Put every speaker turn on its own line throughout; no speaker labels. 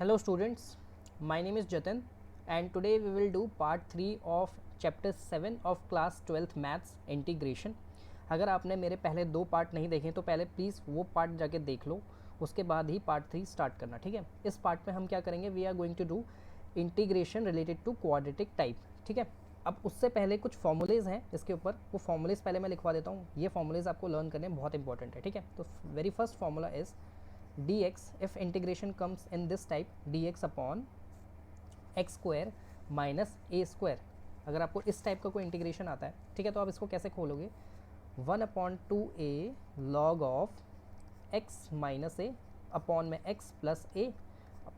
Hello students, my name is Jatin and today we will do part 3 of chapter 7 of class 12th maths integration. अगर आपने मेरे पहले 2 part नहीं देखे तो पहले प्लीज़ वो पार्ट जाके देख लो, उसके बाद ही पार्ट 3 स्टार्ट करना, ठीक है। इस पार्ट में हम क्या करेंगे, we are going to do integration related to quadratic type, ठीक है। अब उससे पहले कुछ फॉर्मूलेज हैं इसके ऊपर, वो फॉर्मूलेज पहले मैं लिखवा देता हूँ। ये फॉर्मूलेज आपको लर्न करने बहुत इंपॉर्टेंट है, ठीक है। तो very first formula is dx if integration comes in this type dx upon x square minus a square. अगर आपको इस टाइप का कोई इंटीग्रेशन आता है, ठीक है, तो आप इसको कैसे खोलोगे, 1/2a log of x minus a upon में x plus a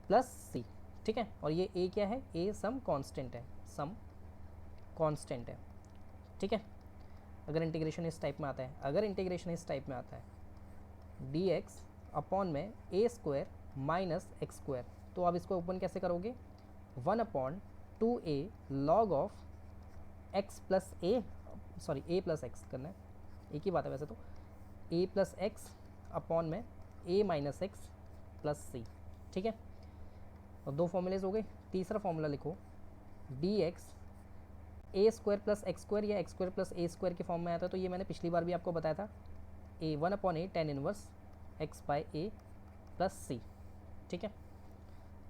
plus c, ठीक है। और ये a क्या है, a सम कांस्टेंट है, सम कांस्टेंट है, ठीक है। अगर इंटीग्रेशन इस टाइप में आता है, अगर इंटीग्रेशन इस टाइप में आता है dx अपॉन में ए स्क्वायर माइनस एक्स स्क्वायर, तो आप इसको ओपन कैसे करोगे, 1/2a log of x plus A, sorry a plus x करना है, एक ही बात है वैसे तो, a प्लस एक्स अपॉन में a minus x plus c, ठीक है। और 2 फॉर्मूलेज हो गए। तीसरा फॉर्मूला लिखो, dx ए स्क्वायर प्लस एक्स स्क्वायर या x square plus a square के फॉर्म में आता है, तो ये मैंने पिछली बार भी आपको बताया था, a 1/a tan inverse x by a plus c, ठीक है।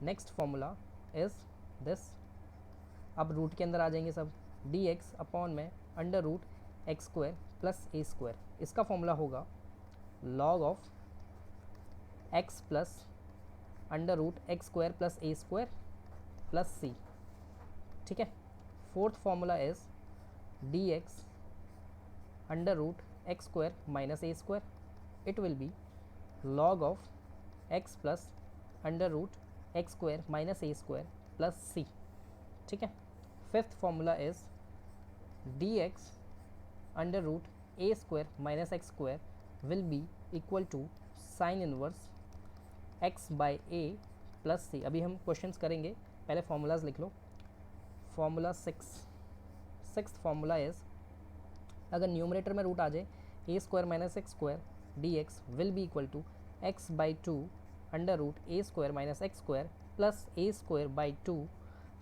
नेक्स्ट फॉर्मूला इज दिस, अब रूट के अंदर आ जाएंगे सब, dx अपॉन में under root x square plus a square, इसका फॉर्मूला होगा log of x plus under root x square plus a square plus c, ठीक है। Fourth formula is dx under root x square minus a square, it will be log of x plus under root x square minus a square plus c, ठीक है। Fifth formula is dx under root a square minus x square will be equal to sine inverse x by a plus c. अभी हम questions करेंगे, पहले formulas लिख लो। Formula six formula is, अगर numerator में रूट आ जाए a square minus x square dx will be equal to x by 2 under root a square minus x square plus a square by 2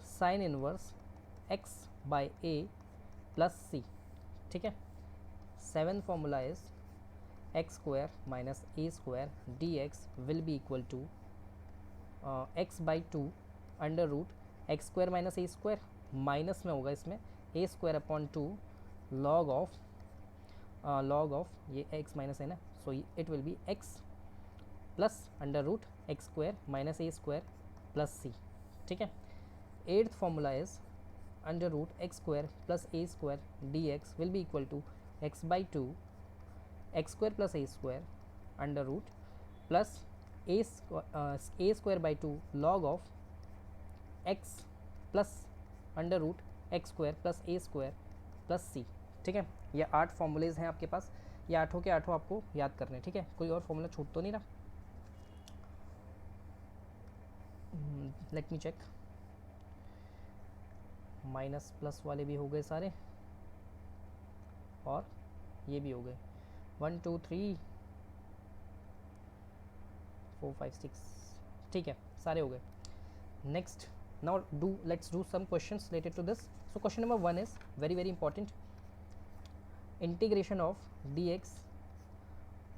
sine inverse x by a plus c, ठीक है। Seven formula is x square minus a square dx will be equal to x by 2 under root x square minus a square, minus में होगा इसमें a square upon 2 log of ये x minus है ना, so it will be x plus under root x square minus a square plus c, ठीक है। Eighth formula is under root x square plus a square dx will be equal to x by 2 x square plus a square under root plus a square by 2 log of x plus under root x square plus a square plus c, ठीक है। ये 8 formulas हैं आपके पास, ये 8 के 8 आपको याद करने, ठीक है। कोई और फॉर्मूला छूट तो नहीं रहा, let me check. Minus plus वाले भी हो गए सारे, और ये भी हो गए, 1 2 3 4 5 6, ठीक है, सारे हो गए। Next now let's do some questions related to this. So question number 1 is very very important, integration of dx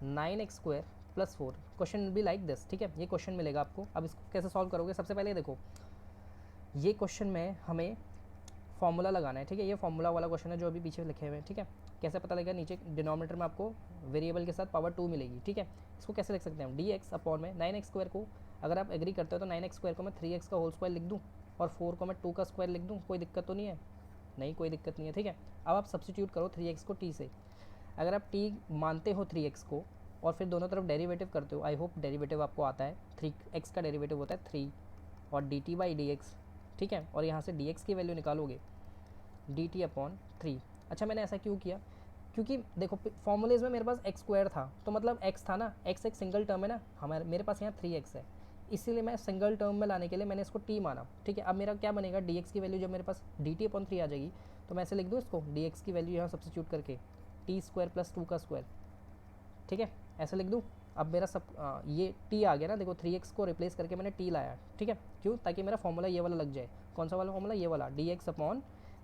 9x square plus 4, question be like this, ठीक है। ये क्वेश्चन मिलेगा आपको। अब इसको कैसे सॉल्व करोगे, सबसे पहले देखो, ये क्वेश्चन में हमें फॉर्मूला लगाना है, ठीक है। ये फॉर्मूला वाला क्वेश्चन है जो अभी पीछे लिखे हुए हैं, ठीक है। कैसे पता लगेगा, नीचे डिनोमिनेटर में आपको वेरिएबल के साथ पावर 2 मिलेगी, ठीक है। इसको कैसे लिख सकते हैं हम, dx अपॉन में 9x स्क्वायर को, अगर आप एग्री करते हो तो 9x स्क्वायर को मैं 3x का होल स्क्वायर लिख दूँ और 4 को मैं 2 का स्क्वायर लिख दूँ, कोई दिक्कत तो नहीं है, नहीं कोई दिक्कत नहीं है, ठीक है। अब आप सब्सटीट्यूट करो 3x को t से, अगर आप t मानते हो 3x को और फिर दोनों तरफ डेरिवेटिव करते हो, आई होप डेरिवेटिव आपको आता है, 3x का डेरिवेटिव होता है 3 और dt बाई dx, ठीक है। और यहाँ से dx की वैल्यू निकालोगे dt अपॉन 3। अच्छा, मैंने ऐसा क्यों किया, क्योंकि देखो फॉर्मूलेज में मेरे पास एक्स स्क्वायर था, तो मतलब x था ना, x एक सिंगल टर्म है ना, मेरे पास यहाँ 3x है, इसीलिए मैं सिंगल टर्म में लाने के लिए मैंने इसको t माना, ठीक है। अब मेरा क्या बनेगा, dx की वैल्यू जब मेरे पास dt अपॉन 3 आ जाएगी, तो मैं ऐसे लिख दूँ इसको, dx की वैल्यू यहाँ सब्स्टिट्यूट करके t स्क्वायर प्लस 2 का स्क्वायर, ठीक है, ऐसे लिख दूँ। अब मेरा सब ये t आ गया ना, देखो 3x को रिप्लेस करके मैंने t लाया, ठीक है, क्यों, ताकि मेरा फॉर्मूला ये वाला लग जाए। कौन सा वाला फॉर्मूला, ये वाला, dx upon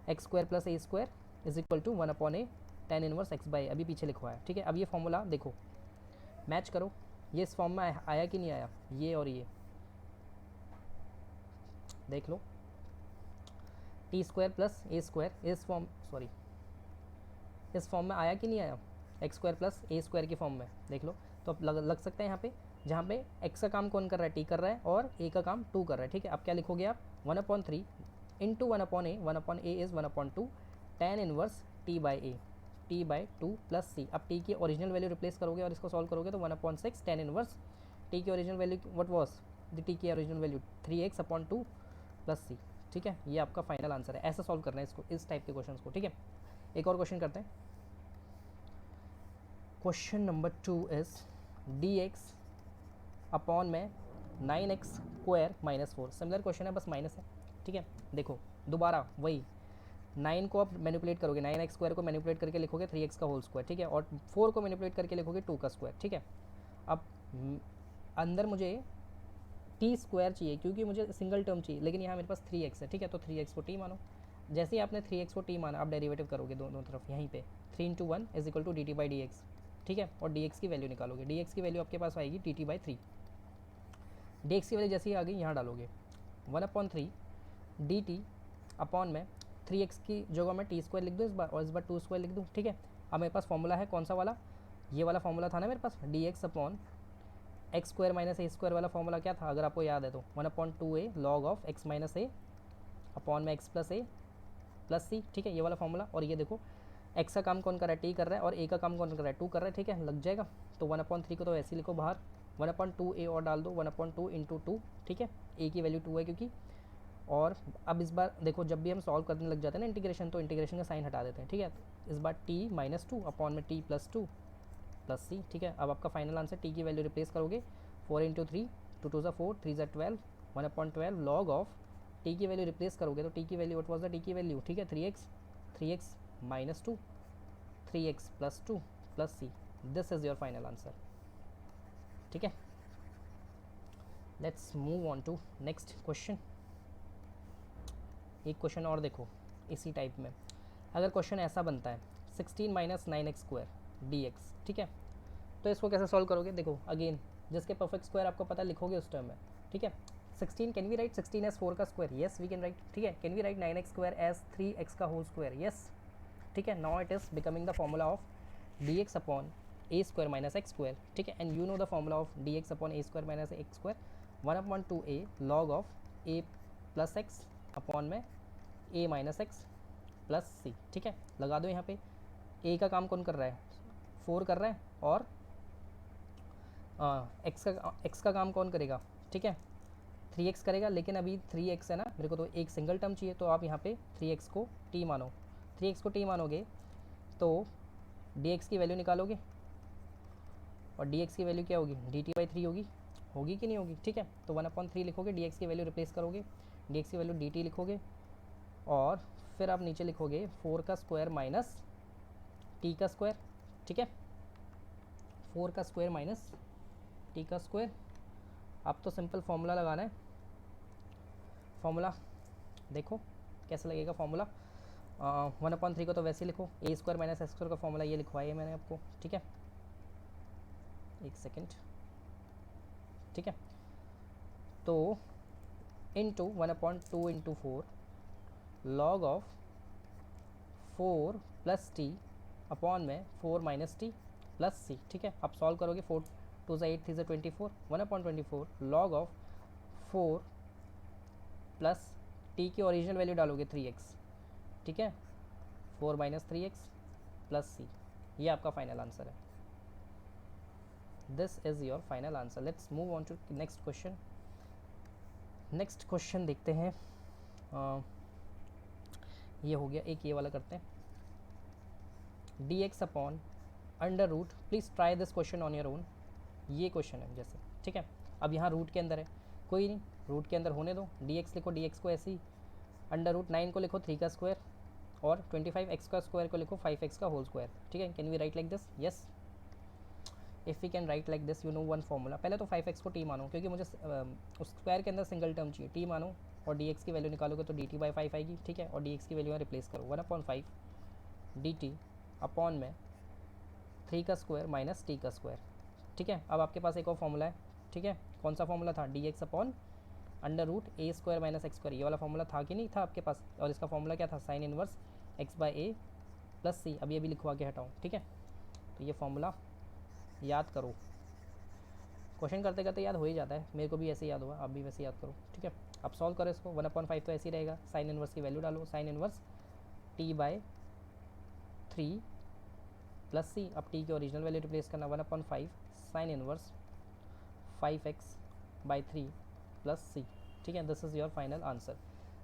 x square plus a square is equal to 1 upon a tan inverse x by, अभी पीछे लिखवा है, ठीक है। अब ये फॉर्मूला देखो मैच करो, ये इस फॉर्म में आया कि नहीं आया, ये और ये देख लो, t square plus a square इस फॉर्म, सॉरी इस फॉर्म में आया कि नहीं आया, x square plus a square की फॉर्म में, देख लो। तो अब लग सकता है यहाँ पे, जहाँ पे एक्स का काम कौन कर रहा है, टी कर रहा है, और ए का काम टू कर रहा है, ठीक है। अब क्या लिखोगे आप, 1/3 into 1/a is 1/2 tan inverse t by a, t by 2 plus c. अब टी की ओरिजिनल वैल्यू रिप्लेस करोगे और इसको सॉल्व करोगे तो 1/6 tan इनवर्स टी की original value what was the t की original value 3x/2 plus c, ठीक है। ये आपका फाइनल आंसर है, ऐसा सॉल्व करना है इसको, इस टाइप के क्वेश्चन को, ठीक है। एक और क्वेश्चन करते हैं। Question number 2 is dx upon में 9x square minus 4, similar question है, बस माइनस है, ठीक है। देखो दोबारा वही 9 को आप मैनिपुलेट करोगे, 9x स्क्वायर को मैनिपुलेट करके लिखोगे 3x का होल स्क्वायर, ठीक है, और 4 को मैनिपुलेट करके लिखोगे 2 का स्क्वायर, ठीक है। अब अंदर मुझे टी स्क्वायर चाहिए क्योंकि मुझे सिंगल टर्म चाहिए, लेकिन यहाँ मेरे पास 3x है, ठीक है, तो 3x को t मानो। जैसे ही आपने 3x को t माना, आप डेरिवेटिव करोगे दोनों तरफ, यहीं पे 3 × 1 is equal to dt by d x, ठीक है, और dx की वैल्यू निकालोगे, dx की वैल्यू आपके पास आएगी dt बाई 3, dx की वैल्यू जैसे ही आ गई यहाँ डालोगे 1/3 dt अपॉन में 3x की जगह मैं टी स्क्वायर लिख दूँ इस बार, और इस बार 2 स्क्वायर लिख दूँ, ठीक है। अब मेरे पास फॉर्मूला है कौन सा वाला, ये वाला फॉर्मूला था ना मेरे पास, dx upon x square minus a square वाला फॉर्मूला क्या था, अगर आपको याद है तो 1/2a log of x minus a upon में x plus a plus c, ठीक है, ये वाला फॉर्मूला। और ये देखो एक्स का काम कौन कर रहा है, टी कर रहा है, और ए का काम कौन कर रहा है, 2 कर रहा है, ठीक है, लग जाएगा। तो 1/3 को तो ऐसे ही लिखो बाहर, 1/2a और डाल दो, 1/2 इंटू 2, ठीक है, ए की वैल्यू 2 है क्योंकि। और अब इस बार देखो जब भी हम सॉल्व करने लग जाते हैं ना इंटीग्रेशन, तो इंटीग्रेशन का साइन हटा देते हैं, ठीक है। इस बार t माइनस 2 अपॉन में t प्लस 2 प्लस सी, ठीक है। अब आपका फाइनल आंसर टी की वैल्यू रिप्लेस करोगे, 4 × 3 2 2 4 3 12 1/12 लॉग ऑफ टी की वैल्यू रिप्लेस करोगे तो टी की value what was the t की वैल्यू, ठीक है, 3x minus 2 3x plus 2 plus c, this is your final answer, ठीक है। Let's move on to next question. एक क्वेश्चन और देखो इसी टाइप में, अगर क्वेश्चन ऐसा बनता है 16 माइनस 9x स्क्वायर dx, ठीक है, तो इसको कैसे सॉल्व करोगे, देखो अगेन जिसके परफेक्ट स्क्वायर आपको पता लिखोगे उस टर्म में, ठीक है। 16 कैन वी राइट 16 एज 4 का square, yes we can write, ठीक है। Can we write 9x square as 3x का होल स्क्वायर, येस, ठीक है। Now it is becoming the formula of dx upon a square minus x square, ठीक है, and you know the formula of dx upon a square minus x square 1/2a log of a plus x upon में a minus x plus c, ठीक है। लगा दो यहाँ पे, a का काम कौन कर रहा है, 4 कर रहा है, और x का काम कौन करेगा, ठीक है, 3x करेगा, लेकिन अभी 3x है ना, मेरे को तो एक सिंगल टर्म चाहिए, तो आप यहाँ पे 3x को t मानो, 3x को t मानोगे तो dx की वैल्यू निकालोगे, और dx की वैल्यू क्या होगी, dt बाई 3 होगी कि नहीं होगी, ठीक है। तो 1/3 लिखोगे, dx की वैल्यू रिप्लेस करोगे, dx की वैल्यू dt लिखोगे, और फिर आप नीचे लिखोगे 4 का स्क्वायर माइनस t का स्क्वायर, ठीक है, 4 का स्क्वायर माइनस t का स्क्वायर। अब तो सिंपल फॉर्मूला लगाना है, फॉर्मूला देखो कैसे लगेगा फॉर्मूला, 1/3 को तो वैसे ही लिखो, ए स्क्वायर माइनस एक्स स्क्वायर का फॉर्मूला ये लिखवाया है मैंने आपको, ठीक है, एक सेकेंड, ठीक है। तो into 1/2 into 4 log of 4 plus T upon में 4 माइनस टी प्लस सी, ठीक है। अब सॉल्व करोगे, 4 2 ज़ा 8 3 ज़ा 24 1/24 लॉग ऑफ 4 प्लस टी की ओरिजिनल वैल्यू डालोगे 3x, ठीक है, 4 माइनस 3x प्लस सी, ये आपका फाइनल आंसर है, this is your final answer. Let's move on to next question. Next question देखते हैं, ये हो गया, एक ये वाला करते हैं, dx upon under root, please try this question on your own, ये क्वेश्चन है जैसे, ठीक है। अब यहाँ रूट के अंदर है, कोई नहीं, रूट के अंदर होने दो, dx लिखो, dx को ऐसे ही, अंडर रूट 9 को लिखो 3 का स्क्वायर, और 25x का स्क्वायर को लिखो 5x का होल स्क्वायर, ठीक है। Can we write like this, yes. If we can write like this, you know one formula. पहले तो 5x को t मानो, क्योंकि मुझे उस स्क्वायर के अंदर सिंगल टर्म चाहिए, t मानो और dx की वैल्यू निकालोगे तो dt/5 आएगी, ठीक है। और dx की वैल्यू रिप्लेस करो 1/5 dt अपॉन में 3 का स्क्वायर माइनस t का स्क्वायर, ठीक है। अब आपके पास एक और फॉर्मूला है, ठीक है। कौन सा फॉर्मूला था? dx upon √a² minus x²। ये वाला फॉर्मूला था कि नहीं था आपके पास? और इसका फॉर्मूला क्या था? Sine inverse x/a plus c। अभी अभी लिखवा के हटाऊँ, ठीक है। तो ये फॉर्मूला याद करो, क्वेश्चन करते करते याद हो ही जाता है, मेरे को भी ऐसे याद हुआ, आप भी वैसे याद करो, ठीक है। अब सॉल्व करो इसको, 1/5 तो ऐसे ही रहेगा, साइन इनवर्स की वैल्यू डालो, sine inverse t/3 plus c। अब t की ओरिजिनल वैल्यू रिप्लेस करना, 1/5 sine inverse 5x/3 plus c, ठीक है। This is your final answer.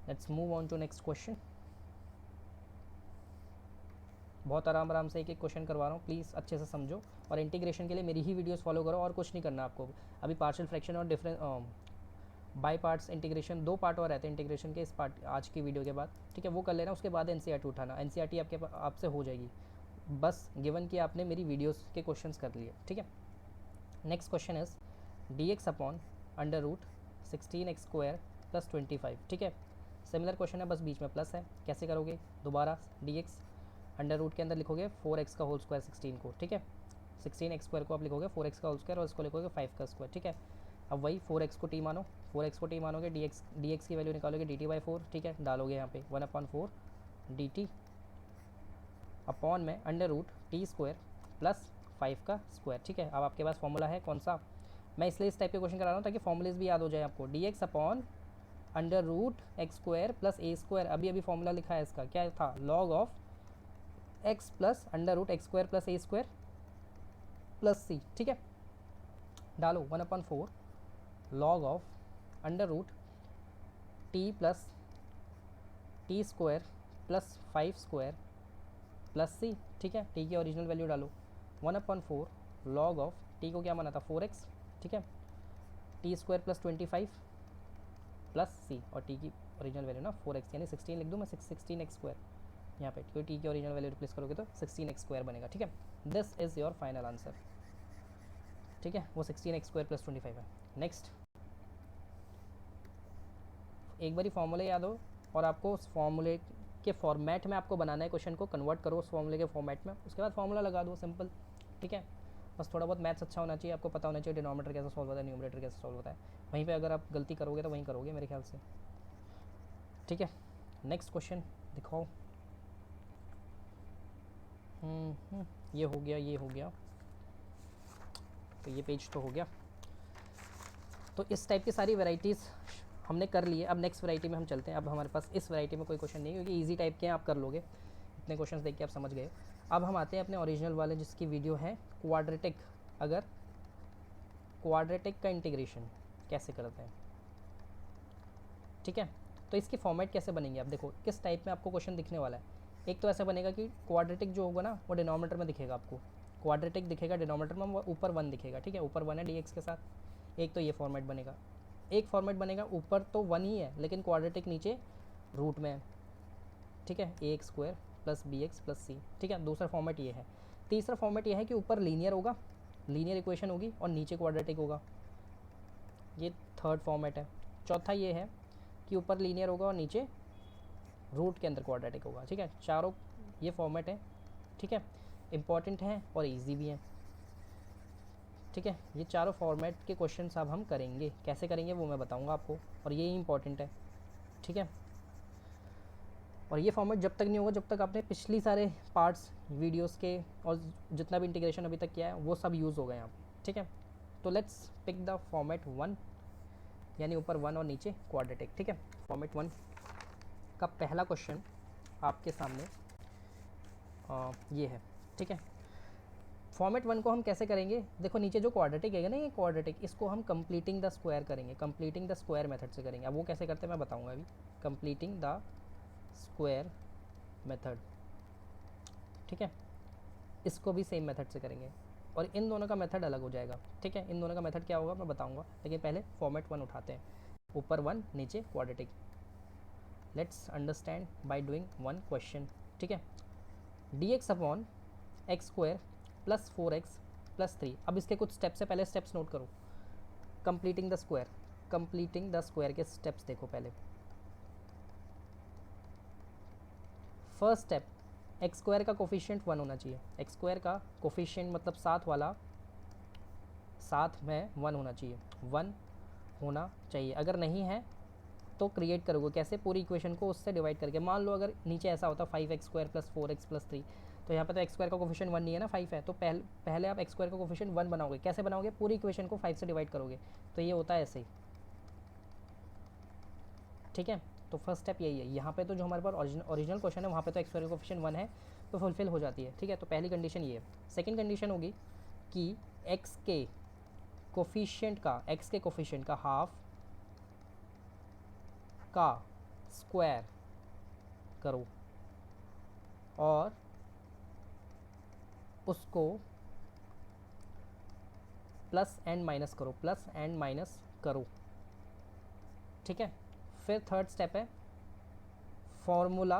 Let's move on to next question. बहुत आराम आराम से एक एक क्वेश्चन करवा रहा हूँ, प्लीज़ अच्छे से समझो। और इंटीग्रेशन के लिए मेरी ही वीडियोस फॉलो करो, और कुछ नहीं करना आपको। अभी पार्शियल फ्रैक्शन और difference by parts integration, 2 part और रहते हैं इंटीग्रेशन के इस पार्ट आज की वीडियो के बाद, ठीक है। वो कर लेना, उसके बाद एनसीईआरटी उठाना। एनसीईआरटी आपसे हो जाएगी, बस गिवन कि आपने मेरी वीडियोस के क्वेश्चंस कर लिए, ठीक है। Next question is dx upon √16x² plus 25, ठीक है। सिमिलर क्वेश्चन है, बस बीच में प्लस है। कैसे करोगे? दोबारा dx अंडर रूट के अंदर लिखोगे 4x का होल स्क्वायर 16 को, ठीक है। 16x² को आप लिखोगे 4x का होल स्क्वायर और इसको लिखोगे 5 का स्क्वायर, ठीक है। अब वही 4x को t मानो, 4x को t मानोगे, dx की वैल्यू निकालोगे dt/4, ठीक है। डालोगे यहाँ पे 1/4 dt अपॉन में √t² प्लस 5 का स्क्वायर, ठीक है। अब आपके पास फॉर्मूला है कौन सा? मैं इसलिए इस टाइप के क्वेश्चन करा रहा हूँ ताकि फॉर्मूलेज भी याद हो जाए आपको। dx upon √x² plus a²। अभी फॉर्मूला लिखा है इसका, क्या था? log of x plus √x² plus a² plus c, ठीक है। डालो 1/4 log of √t plus t² plus 5² plus c, ठीक है। t की ओरिजिनल वैल्यू डालो 1/4 log ऑफ t को क्या माना था? 4x, ठीक है। t² प्लस 25 प्लस c, और t की ओरिजिनल वैल्यू ना 4x, यानी 16 लिख दूँ मैं, 16x² यहाँ पे, क्योंकि t की ओरिजिनल वैल्यू रिप्लेस करोगे तो 16x² बनेगा, ठीक है। This is your final answer, ठीक है। वो 16x² प्लस 25 है। नेक्स्ट, एक बारी फॉर्मूले याद हो और आपको उस फॉर्मूले के फॉर्मेट में आपको बनाना है क्वेश्चन को, कन्वर्ट करो उस फॉर्मूले के फॉर्मेट में, उसके बाद फॉर्मूला लगा दो, सिंपल, ठीक है। बस थोड़ा बहुत मैथ्स अच्छा होना चाहिए, आपको पता होना चाहिए डिनोमिनेटर कैसे सॉल्व होता है, न्यूमरेटर कैसे सॉल्व होता है। वहीं पे अगर आप गलती करोगे तो वहीं करोगे मेरे ख्याल से, ठीक है। नेक्स्ट क्वेश्चन दिखाओ। ये हो गया, ये हो गया, तो ये पेज तो हो गया। तो इस टाइप की सारी वैराइटीज़ हमने कर लिए। अब नेक्स्ट वैरायटी में हम चलते हैं। अब हमारे पास इस वैरायटी में कोई क्वेश्चन नहीं है, क्योंकि इजी टाइप के हैं, आप कर लोगे, इतने क्वेश्चंस देख के आप समझ गए। अब हम आते हैं अपने ओरिजिनल वाले, जिसकी वीडियो है क्वाड्रेटिक। अगर क्वाड्रेटिक का इंटीग्रेशन कैसे करते हैं, ठीक है। तो इसकी फॉर्मेट कैसे बनेंगे, आप देखो किस टाइप में आपको क्वेश्चन दिखने वाला है। एक तो ऐसा बनेगा कि क्वाड्रेटिक जो होगा ना वो डिनोमिनेटर में दिखेगा आपको, क्वाड्रेटिक दिखेगा डिनोमिनेटर में, वो ऊपर 1 दिखेगा, ठीक है। ऊपर 1 है dx के साथ। एक तो ये फॉर्मेट बनेगा। एक फॉर्मेट बनेगा ऊपर तो 1 ही है लेकिन क्वाड्रेटिक नीचे रूट में है, ठीक है, ax² plus bx plus c, ठीक है। दूसरा फॉर्मेट ये है। तीसरा फॉर्मेट ये है कि ऊपर लीनियर होगा, लीनियर इक्वेशन होगी, और नीचे क्वाड्रेटिक होगा, ये थर्ड फॉर्मेट है। चौथा ये है कि ऊपर लीनियर होगा और नीचे रूट के अंदर क्वाड्रेटिक होगा, ठीक है। चारों ये फॉर्मेट है, ठीक है। इम्पॉर्टेंट है और इजी भी है, ठीक है। ये चारों फॉर्मेट के क्वेश्चंस अब हम करेंगे, कैसे करेंगे वो मैं बताऊंगा आपको, और ये इंपॉर्टेंट है, ठीक है। और ये फॉर्मेट जब तक नहीं होगा जब तक आपने पिछली सारे पार्ट्स वीडियोस के और जितना भी इंटीग्रेशन अभी तक किया है वो सब यूज़ हो गए यहाँ पे, ठीक है। तो लेट्स पिक द फॉर्मेट 1, यानी ऊपर 1 और नीचे क्वाड्रेटिक, ठीक है। फॉर्मेट 1 का पहला क्वेश्चन आपके सामने ये है, ठीक है। फॉर्मेट 1 को हम कैसे करेंगे? देखो नीचे जो क्वाड्रेटिक है ना, ये क्वाड्रेटिक, इसको हम कंप्लीटिंग द स्क्वायर करेंगे, कंप्लीटिंग द स्क्वायर मेथड से करेंगे। अब वो कैसे करते हैं मैं बताऊंगा अभी। कंप्लीटिंग द स्क्वायर मेथड, ठीक है। इसको भी सेम मेथड से करेंगे, और इन दोनों का मेथड अलग हो जाएगा, ठीक है। इन दोनों का मेथड क्या होगा मैं बताऊंगा, लेकिन पहले फॉर्मेट 1 उठाते हैं, ऊपर 1 नीचे quadratic. Let's understand by doing one question, ठीक है। dx upon x² plus 4x plus 3। अब इसके कुछ स्टेप्स है, पहले स्टेप्स नोट करो। कंप्लीटिंग द स्क्वायर के स्टेप्स देखो पहले। फर्स्ट स्टेप, एक्स स्क्वायर का कोफिशिएंट 1 होना चाहिए। एक्स स्क्वायर का कोफिशिएंट मतलब साथ वाला, साथ में 1 होना चाहिए, 1 होना चाहिए। अगर नहीं है तो क्रिएट करोगे कैसे, पूरी इक्वेशन को उससे डिवाइड करके। मान लो अगर नीचे ऐसा होता 5x square plus 4x plus 3, तो यहाँ पे तो एक्स स्क्वायर का कोफिशिएंट 1 नहीं है ना, 5 है, तो पहले आप एक्स स्क्वायर का कोफिशिएंट 1 बनाओगे। कैसे बनाओगे, पूरी इक्वेशन को 5 से डिवाइड करोगे, तो ये होता है ऐसे ही, ठीक है। तो फर्स्ट स्टेप यही है। यहाँ पे तो जो हमारे पास ओरिजिनल क्वेश्चन है वहाँ पे तो एक्स स्क्वायर का कोफिशिएंट 1 है, तो फुलफिल हो जाती है, ठीक है। तो पहली कंडीशन ये है। सेकेंड कंडीशन होगी कि एक्स के कोफिशिएंट का हाफ का स्क्वायर करो और उसको प्लस एंड माइनस करो, ठीक है। फिर थर्ड स्टेप है फॉर्मूला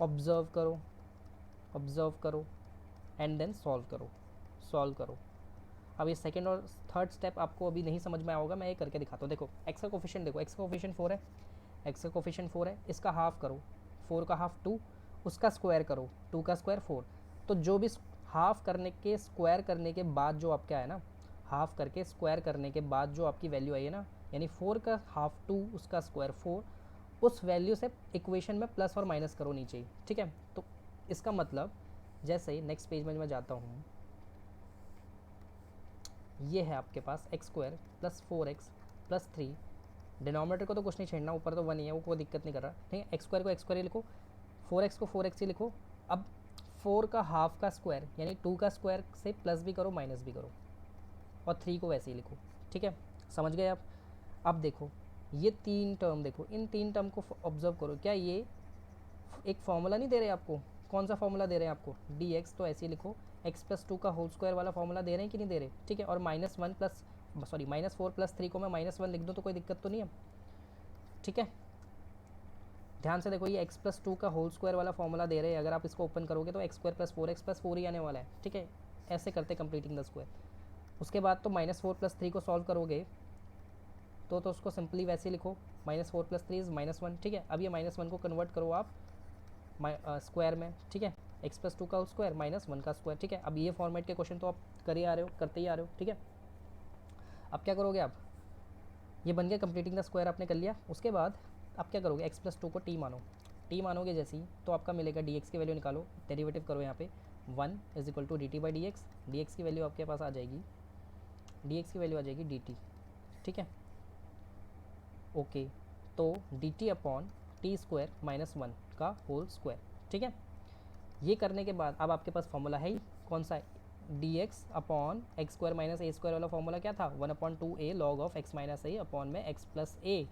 ऑब्जर्व करो एंड देन सॉल्व करो। अब ये सेकेंड और थर्ड स्टेप आपको अभी नहीं समझ में आएगा, मैं ये करके दिखाता हूँ। देखो एक्स का कोफिशिएंट देखो, एक्स का कोफिशिएंट 4 है, इसका हाफ करो, 4 का हाफ 2, उसका स्क्वायर करो, 2 का स्क्वायर 4। तो जो भी हाफ करने के स्क्वायर करने के बाद जो आपका है ना, हाफ करके स्क्वायर करने के बाद जो आपकी वैल्यू आई है ना, यानी 4 का हाफ 2, उसका स्क्वायर 4, उस वैल्यू से इक्वेशन में प्लस और माइनस करो नीचे ही, ठीक है। तो इसका मतलब जैसे ही नेक्स्ट पेज में मैं जाता हूँ, ये है आपके पास x square plus 4x plus 3, denominator को तो कुछ नहीं छेड़ना, ऊपर तो 1 ही है, वो कोई दिक्कत नहीं कर रहा, ठीक है। एक्स स्क्वायर को एक्स स्क्वायर ही लिखो, 4x को 4x ही लिखो। अब 4 का हाफ का स्क्वायर यानी 2 का स्क्वायर से प्लस भी करो माइनस भी करो, और 3 को वैसे ही लिखो, ठीक है। समझ गए आप। अब देखो ये 3 टर्म देखो, इन 3 टर्म को ऑब्जर्व करो। क्या ये एक फॉर्मूला नहीं दे रहे आपको, कौन सा फॉर्मूला दे रहे हैं आपको, dx, तो ऐसे ही लिखो, x प्लस 2 का होल स्क्वायर वाला फॉर्मूला दे रहे हैं कि नहीं दे रहे, ठीक है। और -4 प्लस 3 को मैं -1 लिख दूँ तो कोई दिक्कत तो नहीं है, ठीक है। ध्यान से देखो, ये x प्लस 2 का होल स्क्वायर वाला फॉर्मूला दे रहे हैं, अगर आप इसको ओपन करोगे तो x square plus 4x plus 4 ही आने वाला है, ठीक है। ऐसे करते कंप्लीटिंग द स्क्वायर। उसके बाद तो -4 प्लस 3 को सॉल्व करोगे तो उसको सिंपली वैसे ही लिखो, -4 प्लस 3 इज़ -1, ठीक है। अब ये -1 को कन्वर्ट करो आप स्क्वायर में, ठीक है। x प्लस 2 का होल स्क्वायर -1 का स्क्वायर, ठीक है। अब ये फॉर्मेट के क्वेश्चन तो आप करते ही आ रहे हो, ठीक है। अब क्या करोगे आप, ये बन गया कंप्लीटिंग द स्क्वायर, आपने कर लिया। उसके बाद आप क्या करोगे, x प्लस 2 को t मानोगे जैसे ही, तो आपका मिलेगा dx की वैल्यू निकालो, डेरिवेटिव करो यहाँ पे 1 is equal to dt by dx की वैल्यू आपके पास आ जाएगी, dt, ठीक है। ओके, तो dt अपॉन टी स्क्वायर -1 का होल स्क्वायर, ठीक है। ये करने के बाद अब आपके पास फॉर्मूला है ही, कौन सा है, dx upon x square minus a square वाला फॉर्मूला क्या था, 1/2a log of x minus a upon में x plus a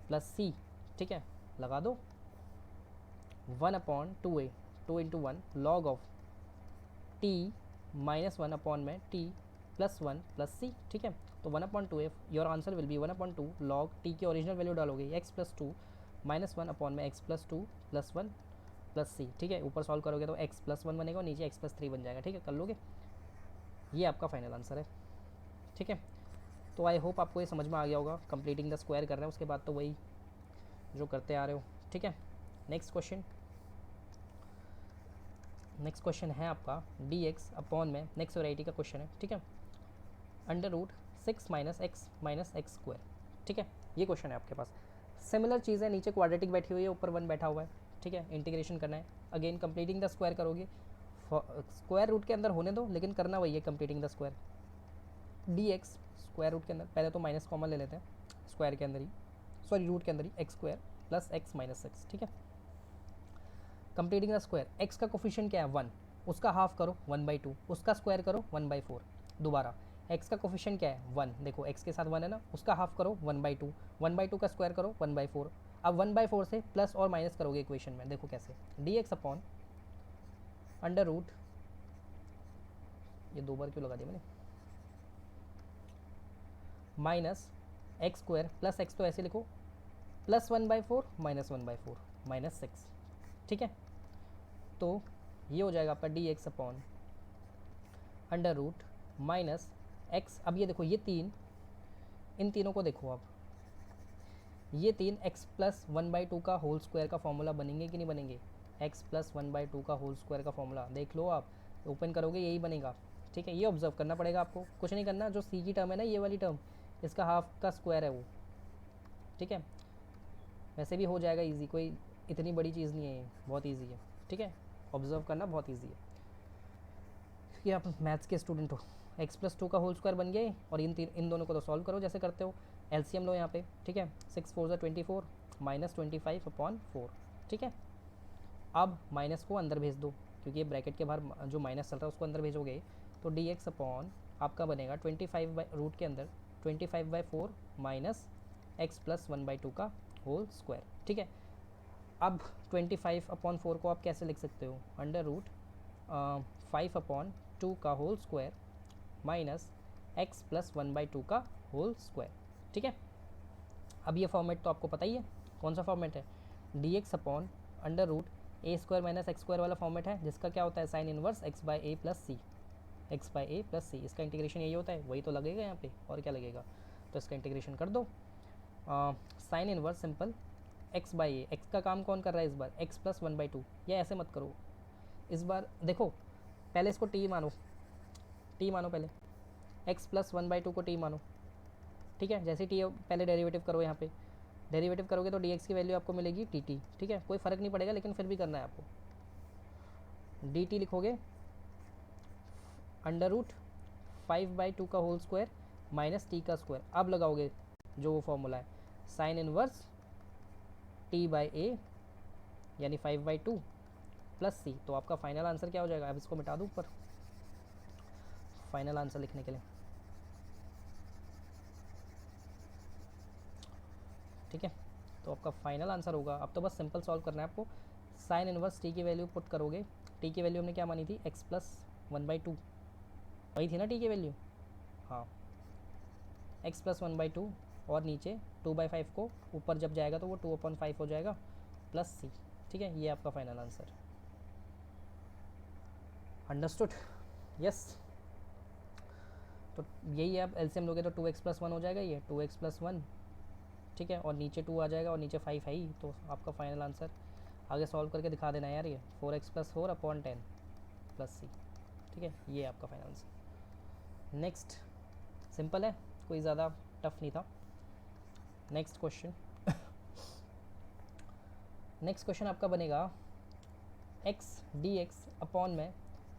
plus c, ठीक है। लगा दो 1/2a 2 into 1 log of t -1 upon में t प्लस 1 प्लस सी, ठीक है। तो 1/2a, your answer will be 1/2 log t की ओरिजिनल वैल्यू डालोगे x प्लस 2 -1 अपॉन में x plus 2 plus 1 plus c, ठीक है। ऊपर सॉल्व करोगे तो x प्लस 1 बनेगा और नीचे x प्लस 3 बन जाएगा, ठीक है। कर लोगे, ये आपका फाइनल आंसर है, ठीक है। तो आई होप आपको ये समझ में आ गया होगा। कंप्लीटिंग द स्क्वायर कर रहे हैं, उसके बाद तो वही जो करते आ रहे हो, ठीक है। नेक्स्ट क्वेश्चन है आपका dx अपॉन में, नेक्स्ट वैरायटी का क्वेश्चन है, ठीक है, √6 - x स्क्वायर, ठीक है। ये क्वेश्चन है आपके पास। सिमिलर चीज़ है, नीचे क्वाड्रेटिक बैठी हुई है, ऊपर 1 बैठा हुआ है, ठीक है। इंटीग्रेशन करना है, अगेन कंप्लीटिंग द स्क्वायर करोगे, स्क्वायर रूट के अंदर होने दो, लेकिन करना वही है completing the square. dx square root के अंदर, पहले तो माइनस कॉमन ले लेते हैं, स्क्वायर के अंदर ही, सॉरी रूट के अंदर ही, x square plus x minus x, ठीक है। कंप्लीटिंग द स्क्वायर, x का कोफिशिएंट क्या है 1, उसका हाफ करो 1/2, उसका स्क्वायर करो 1/4। दोबारा x का कोफिशिएंट क्या है 1, देखो x के साथ 1 है ना, उसका हाफ करो 1/2, 1/2 का स्क्वायर करो 1/4। अब 1/4 से प्लस और माइनस करोगे इक्वेशन में, देखो कैसे, dx अपॉन अंडर रूट, ये 2 बार क्यों लगा दिया मैंने, minus x square plus x, तो ऐसे लिखो प्लस 1/4 -1/4 -6, ठीक है। तो ये हो जाएगा आपका d x upon under root minus x. अब ये देखो ये तीन, इन तीनों को देखो आप, ये तीन एक्स प्लस 1/2 का होल स्क्वायर का फॉर्मूला बनेंगे कि नहीं बनेंगे? एक्स प्लस 1/2 का होल स्क्वायर का फॉर्मूला देख लो आप, ओपन करोगे यही बनेगा। ठीक है, ये ऑब्जर्व करना पड़ेगा आपको, कुछ नहीं करना। जो सी की टर्म है ना, ये वाली टर्म, इसका हाफ का स्क्वायर है वो। ठीक है, वैसे भी हो जाएगा इजी, कोई इतनी बड़ी चीज़ नहीं है ये, बहुत ईजी है। ठीक है, ऑब्जर्व करना बहुत ईजी है, क्योंकि आप मैथ्स के स्टूडेंट हो। एक्स प्लस 2 का होल स्क्वायर बन गया, और इन दोनों को तो सॉल्व करो जैसे करते हो, एलसीएम लो यहाँ पे। ठीक है, 6 4 24 माइनस 25/4। ठीक है, अब माइनस को अंदर भेज दो, क्योंकि ये ब्रैकेट के बाहर जो माइनस चल रहा है उसको अंदर भेजोगे तो डी एक्स अपॉन आपका बनेगा 25 के अंदर 25/4 माइनस एक्स प्लस 1/2 का होल स्क्वायर। ठीक है, अब 25/4 को आप कैसे लिख सकते हो? अंडर रूट 5/2 का whole square minus x plus 1/2 का होल स्क्वायर। ठीक है, अब ये फॉर्मेट तो आपको पता ही है, कौन सा फॉर्मेट है? D x upon under root a square minus x square वाला फॉर्मेट है, जिसका क्या होता है? Sine inverse x by a plus c. X by a plus c, इसका इंटीग्रेशन यही होता है, वही तो लगेगा यहाँ पे, और क्या लगेगा? तो इसका इंटीग्रेशन कर दो। Sine inverse simple x by A, x का काम कौन कर रहा है इस बार? X plus 1/2। या ऐसे मत करो, इस बार देखो, पहले इसको टी मानो, टी मानो पहले, एक्स प्लस 1/2 को टी मानो। ठीक है, जैसे टी पहले डेरिवेटिव करो, यहाँ पे डेरिवेटिव करोगे तो डी एक्स की वैल्यू आपको मिलेगी टी टी। ठीक है, कोई फ़र्क नहीं पड़ेगा, लेकिन फिर भी करना है आपको। डी टी लिखोगे अंडर रूट 5/2 का होल स्क्वायर माइनस टी का स्क्वायर। अब लगाओगे जो वो फॉर्मूला है, साइन इनवर्स टी बाई ए यानी 5/2 प्लस सी। तो आपका फाइनल आंसर क्या हो जाएगा? अब इसको मिटा दूँ ऊपर फाइनल आंसर लिखने के लिए। ठीक है, तो आपका फाइनल आंसर होगा, अब तो बस सिंपल सॉल्व करना है आपको। साइन इनवर्स टी की वैल्यू पुट करोगे, टी की वैल्यू हमने क्या मानी थी? एक्स प्लस 1/2, वही थी ना टी की वैल्यू? हाँ, एक्स प्लस 1/2, और नीचे 2/5 को ऊपर जब जाएगा तो वो 2/5 हो जाएगा प्लस सी। ठीक है, ये आपका फाइनल आंसर। अंडरस्टूड? यस, तो यही है। आप एलसीएम लोगे तो 2x प्लस 1 हो जाएगा, ये 2x प्लस 1। ठीक है, और नीचे 2 आ जाएगा, और नीचे 5 है ही, तो आपका फाइनल आंसर। आगे सॉल्व करके दिखा देना यार, ये 4x plus 4 upon 10 plus c. ठीक है, ये आपका फाइनल आंसर। नेक्स्ट, सिंपल है, कोई ज़्यादा टफ नहीं था। नेक्स्ट क्वेश्चन नेक्स्ट क्वेश्चन आपका बनेगा एक्स डी एक्स अपॉन में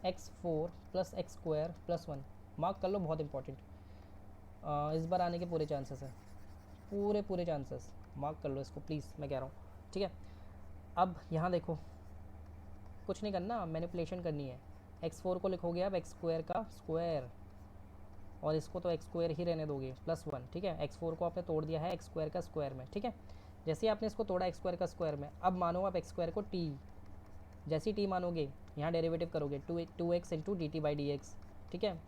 x4 plus x square plus 1। Mark कर लो, बहुत इंपॉर्टेंट, इस बार आने के पूरे चांसेस हैं, पूरे चांसेस। मार्क कर लो इसको प्लीज़, मैं कह रहा हूँ। ठीक है, अब यहाँ देखो, कुछ नहीं करना, मैनिपुलेशन करनी है। x4 को लिखोगे आप एक्स स्क्वायर का स्क्वायर, और इसको तो एक्स स्क्वायर ही रहने दोगे प्लस 1। ठीक है, x4 को आपने तोड़ दिया है एक्स स्क्वायर का स्क्वायर में। ठीक है, जैसे ही आपने इसको तोड़ा एक्स स्क्वायर का स्क्वायर में, अब मानो आप एक्स स्क्वायर को t, जैसे ही t मानोगे यहाँ डेरिवेटिव करोगे 2x into D t by d x. ठीक है,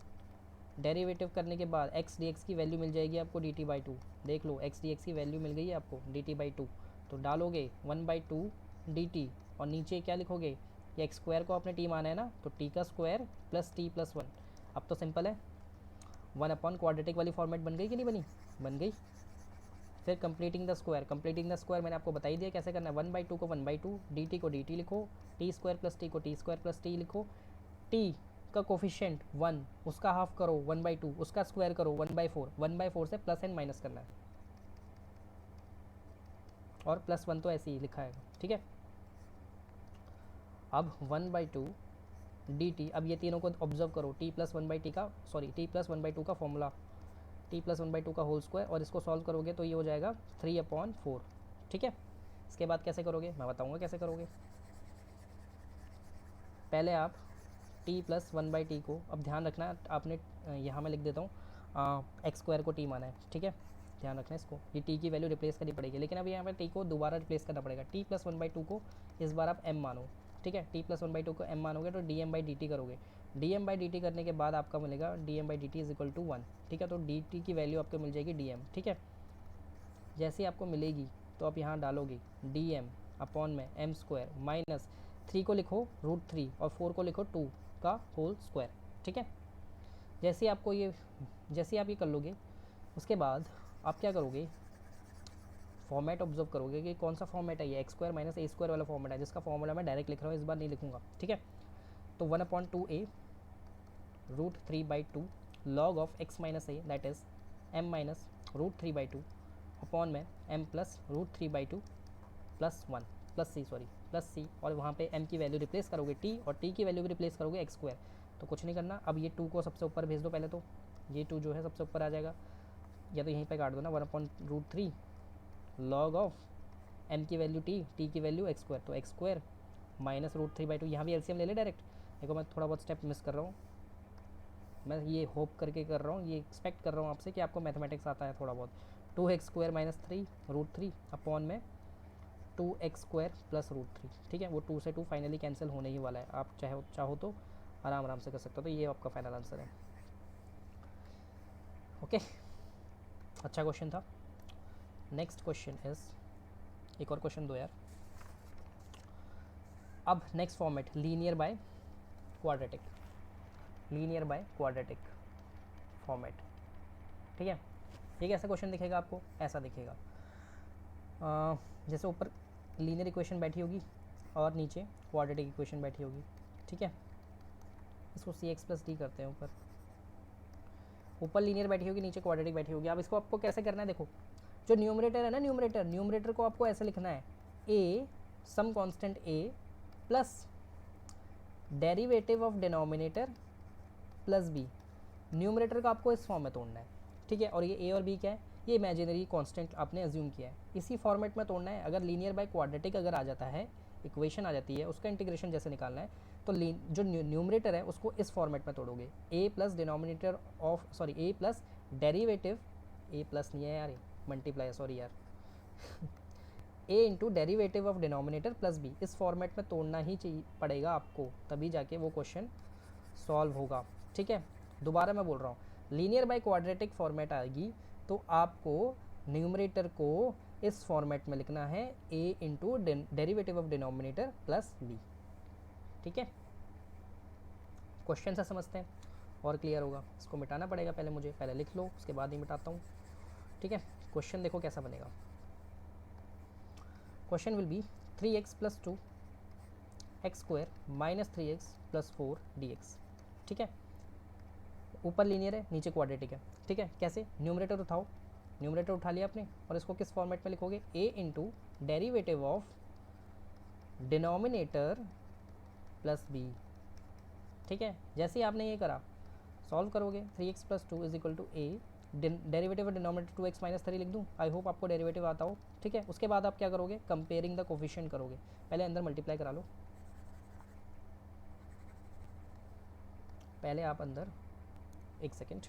डेरिवेटिव करने के बाद x डी एक्स की वैल्यू मिल जाएगी आपको dt/2। देख लो, x डी एक्स की वैल्यू मिल गई है आपको dt/2, तो डालोगे 1/2 dt, और नीचे क्या लिखोगे? ये एक्स स्क्वायर को आपने t माना है ना, तो t का स्क्वायर प्लस t प्लस 1। अब तो सिंपल है, 1 क्वाड्रेटिक वाली फॉर्मेट बन गई कि नहीं बनी? बन गई। फिर कंप्लीटिंग द स्क्वायर मैंने आपको बता ही दिया कैसे करना है। 1/2 को 1/2, dt को dt लिखो, टी स्क्वायर प्लस टी को टी स्क्वायर प्लस टी लिखो, t का कोफिशिएंट 1, उसका हाफ करो 1/2, उसका स्क्वायर करो 1/4, 1/4 से प्लस एन माइनस करना है, और प्लस 1 तो ऐसे ही लिखा है। ठीक है, अब 1/2 dt, अब ये तीनों को ऑब्जर्व करो, t प्लस 1/2 का फॉर्मूला, t प्लस 1/2 का होल स्क्वायर, और इसको सॉल्व करोगे तो ये हो जाएगा 3/4। ठीक है, इसके बाद कैसे करोगे मैं बताऊंगा कैसे करोगे। पहले आप t प्लस 1/t को, अब ध्यान रखना आपने, यहाँ मैं लिख देता हूँ, एक्स स्क्वायर को t माना है। ठीक है, ध्यान रखना इसको, ये t की वैल्यू रिप्लेस करनी पड़ेगी, लेकिन अब यहाँ पर t को दोबारा रिप्लेस करना पड़ेगा। t प्लस 1/2 को इस बार आप m मानो। ठीक है, t प्लस 1/2 को m मानोगे तो dm/dt करोगे, dm/dt करने के बाद आपका मिलेगा dm/dt इज इक्वल टू 1। ठीक है, तो dt की वैल्यू आपको मिल जाएगी dm। ठीक है, जैसे ही आपको मिलेगी तो आप यहाँ डालोगे dm अपॉन में m स्क्वायर माइनस 3 को लिखो √3 और 4 को लिखो 2 का होल स्क्वायर, ठीक है। जैसे आप ये कर लोगे, उसके बाद आप क्या करोगे, फॉर्मेट ऑब्जर्व करोगे कि कौन सा फॉर्मेट है ये, x² - a² वाला फॉर्मेट है, जिसका फॉर्मूला मैं डायरेक्ट लिख रहा हूँ, इस बार नहीं लिखूंगा, ठीक है। तो 1/2a √3/2 log of x - a that is m minus √3/2 upon में m प्लस √3/2 प्लस c और वहाँ पे m की वैल्यू रिप्लेस करोगे t और t की वैल्यू भी रिप्लेस करोगे x²। तो कुछ नहीं करना, अब ये 2 को सबसे ऊपर भेज दो पहले, तो ये 2 जो है सबसे ऊपर आ जाएगा, या तो यहीं पे काट दो ना, 1/√3 log ऑफ m की वैल्यू t की वैल्यू x², तो x² माइनस √3/2, यहाँ भी एलसीएम ले ले डायरेक्ट। देखो मैं थोड़ा बहुत स्टेप मिस कर रहा हूँ, मैं ये होप करके कर रहा हूँ, ये एक्सपेक्ट कर रहा हूँ आपसे कि आपको मैथमेटिक्स आता है थोड़ा बहुत। 2x² - 3 √3 अपॉन में 2x² प्लस √3, ठीक है। वो 2 से 2 फाइनली कैंसिल होने ही वाला है, आप चाहो तो आराम से कर सकते हो। तो ये आपका फाइनल आंसर है, ओके। अच्छा क्वेश्चन था। नेक्स्ट क्वेश्चन इज, एक और क्वेश्चन दो यार। अब next format linear by quadratic, format, ठीक है। ये कैसा क्वेश्चन दिखेगा आपको, ऐसा दिखेगा, जैसे ऊपर लीनियर इक्वेशन बैठी होगी और नीचे क्वाड्रेटिक इक्वेशन बैठी होगी, ठीक है। इसको cx + d करते हैं, ऊपर लीनियर बैठी होगी, नीचे क्वाड्रेटिक बैठी होगी। अब इसको आपको कैसे करना है, देखो जो न्यूमरेटर है ना, न्यूमरेटर को आपको ऐसे लिखना है, a some constant a plus derivative of denominator plus b। Numerator का आपको इस फॉर्म में तोड़ना है, ठीक है। और ये a और b क्या है, ये इमेजिनरी कांस्टेंट आपने अज्यूम किया है, इसी फॉर्मेट में तोड़ना है। अगर लीनियर बाय क्वाड्रेटिक अगर आ जाता है, इक्वेशन आ जाती है, उसका इंटीग्रेशन जैसे निकालना है, तो जो न्यूमरेटर है उसको इस फॉर्मेट में तोड़ोगे, a plus denominator of a plus derivative, a plus नहीं है यार, मल्टीप्लाई, सॉरी यार a into derivative of denominator plus b, इस फॉर्मेट में तोड़ना ही चाहिए पड़ेगा आपको, तभी जाके वो क्वेश्चन सॉल्व होगा, ठीक है। दोबारा मैं बोल रहा हूँ, लीनियर बाय क्वाड्रेटिक फॉर्मेट आएगी तो आपको न्यूमरेटर को इस फॉर्मेट में लिखना है, a into derivative of denominator plus b, ठीक है। क्वेश्चन से समझते हैं और क्लियर होगा। इसको मिटाना पड़ेगा पहले मुझे, पहले लिख लो उसके बाद ही मिटाता हूँ, ठीक है। क्वेश्चन देखो कैसा बनेगा, question will be 3x + 2 x² - 3x + 4 dx, ठीक है। ऊपर लीनियर है, नीचे क्वाड्रेटिक है, ठीक है। कैसे, न्यूमरेटर उठाओ, न्यूमरेटर उठा लिया आपने, और इसको किस फॉर्मेट में लिखोगे, a into derivative of denominator plus b, ठीक है। जैसे ही आपने ये करा, सॉल्व करोगे, 3x + 2 = a, derivative of denominator 2x - 3 लिख दूँ, आई होप आपको डेरिवेटिव आता हो, ठीक है। उसके बाद आप क्या करोगे, कंपेयरिंग द कोफिशिएंट करोगे, पहले अंदर मल्टीप्लाई करा लो, पहले आप अंदर, एक सेकेंड,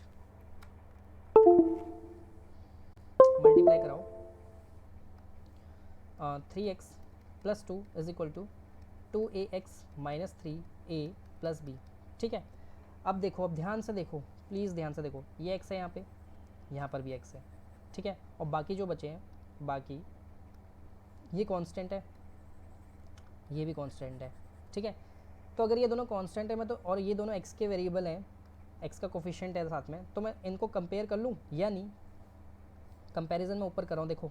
मल्टीप्लाई कराओ, 3x + 2 = 2ax - 3a + b, ठीक है। अब देखो, अब ध्यान से देखो, प्लीज़ ध्यान से देखो, ये x है यहाँ पे, यहाँ पर भी x है, ठीक है। और बाकी जो बचे हैं, बाकी ये कांस्टेंट है, ये भी कांस्टेंट है, ठीक है। तो अगर ये दोनों कांस्टेंट है, मैं तो, और ये दोनों x के वेरिएबल हैं, x का कोफिशिएंट है साथ में, तो मैं इनको कंपेयर कर लूँ या नहीं, कंपैरिजन में ऊपर कर रहा हूँ, देखो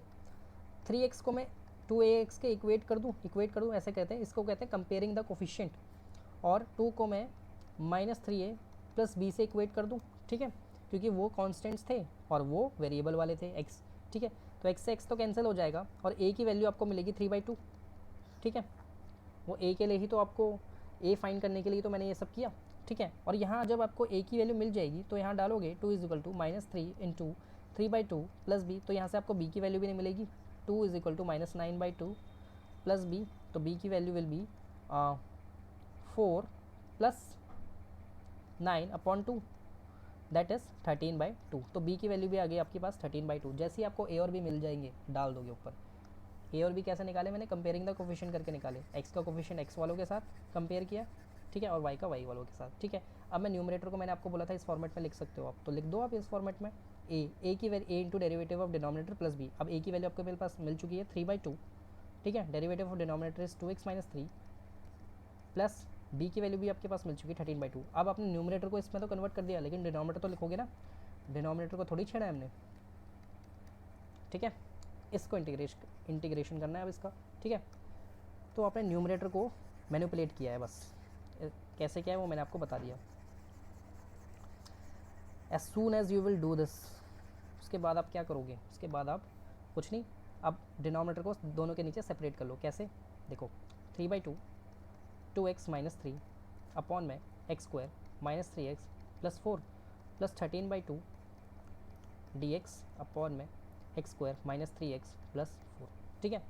3x को मैं 2ax के इक्वेट कर दूँ, ऐसे कहते हैं, इसको कहते हैं कंपेयरिंग द कोफिशिएंट, और 2 को मैं -3a + b से इक्वेट कर दूँ, ठीक है, क्योंकि वो कांस्टेंट्स थे और वो वेरिएबल वाले थे x, ठीक है। तो x से x तो कैंसिल हो जाएगा और a की वैल्यू आपको मिलेगी 3/2, ठीक है। वो a के लिए ही तो आपको a फाइंड करने के लिए तो मैंने ये सब किया, ठीक है। और यहाँ जब आपको a की वैल्यू मिल जाएगी तो यहाँ डालोगे 2 = -3 इंटू 3/2 प्लस b, तो यहाँ से आपको b की वैल्यू भी नहीं मिलेगी, 2 = -9/2 प्लस b, तो b की value will be 4 + 9/2 that is 13/2, तो b की वैल्यू भी आ गई आपके पास 13/2। जैसे ही आपको a और b मिल जाएंगे, डाल दोगे ऊपर। a और b कैसे निकाले मैंने, कंपेयरिंग द कोफिशिएंट करके निकाले, x का कोफिशिएंट x वालों के साथ कंपेयर किया, ठीक है, और y का y वालों के साथ, ठीक है। अब मैं न्यूमरेटर को, मैंने आपको बोला था इस फॉर्मेट में लिख सकते हो आप, तो लिख दो आप इस फॉर्मेट में, a की value a into derivative of denominator plus b। अब a की वैल्यू आपको मेरे पास मिल चुकी है 3/2, ठीक है। Derivative of denominator is 2x - 3, plus b की वैल्यू भी आपके पास मिल चुकी है 13/2। अब आपने न्यूमरेटर को इसमें तो कन्वर्ट कर दिया, लेकिन डिनोमिनेटर तो लिखोगे ना, डिनोमिनेटर को थोड़ी छेड़ा है हमने, ठीक है। इसको इंटीग्रेशन करना है अब इसका, ठीक है। तो आपने न्यूमरेटर को मैनिपुलेट किया है बस, कैसे क्या है वो मैंने आपको बता दिया। As soon as you will do this, उसके बाद आप क्या करोगे, उसके बाद आप कुछ नहीं, अब डिनोमिनेटर को दोनों के नीचे सेपरेट कर लो। कैसे, देखो 3/2 2x माइनस 3 अपॉन में x square minus 3x plus 4 plus 13/2 dx upon में x square minus 3x plus 4, ठीक है।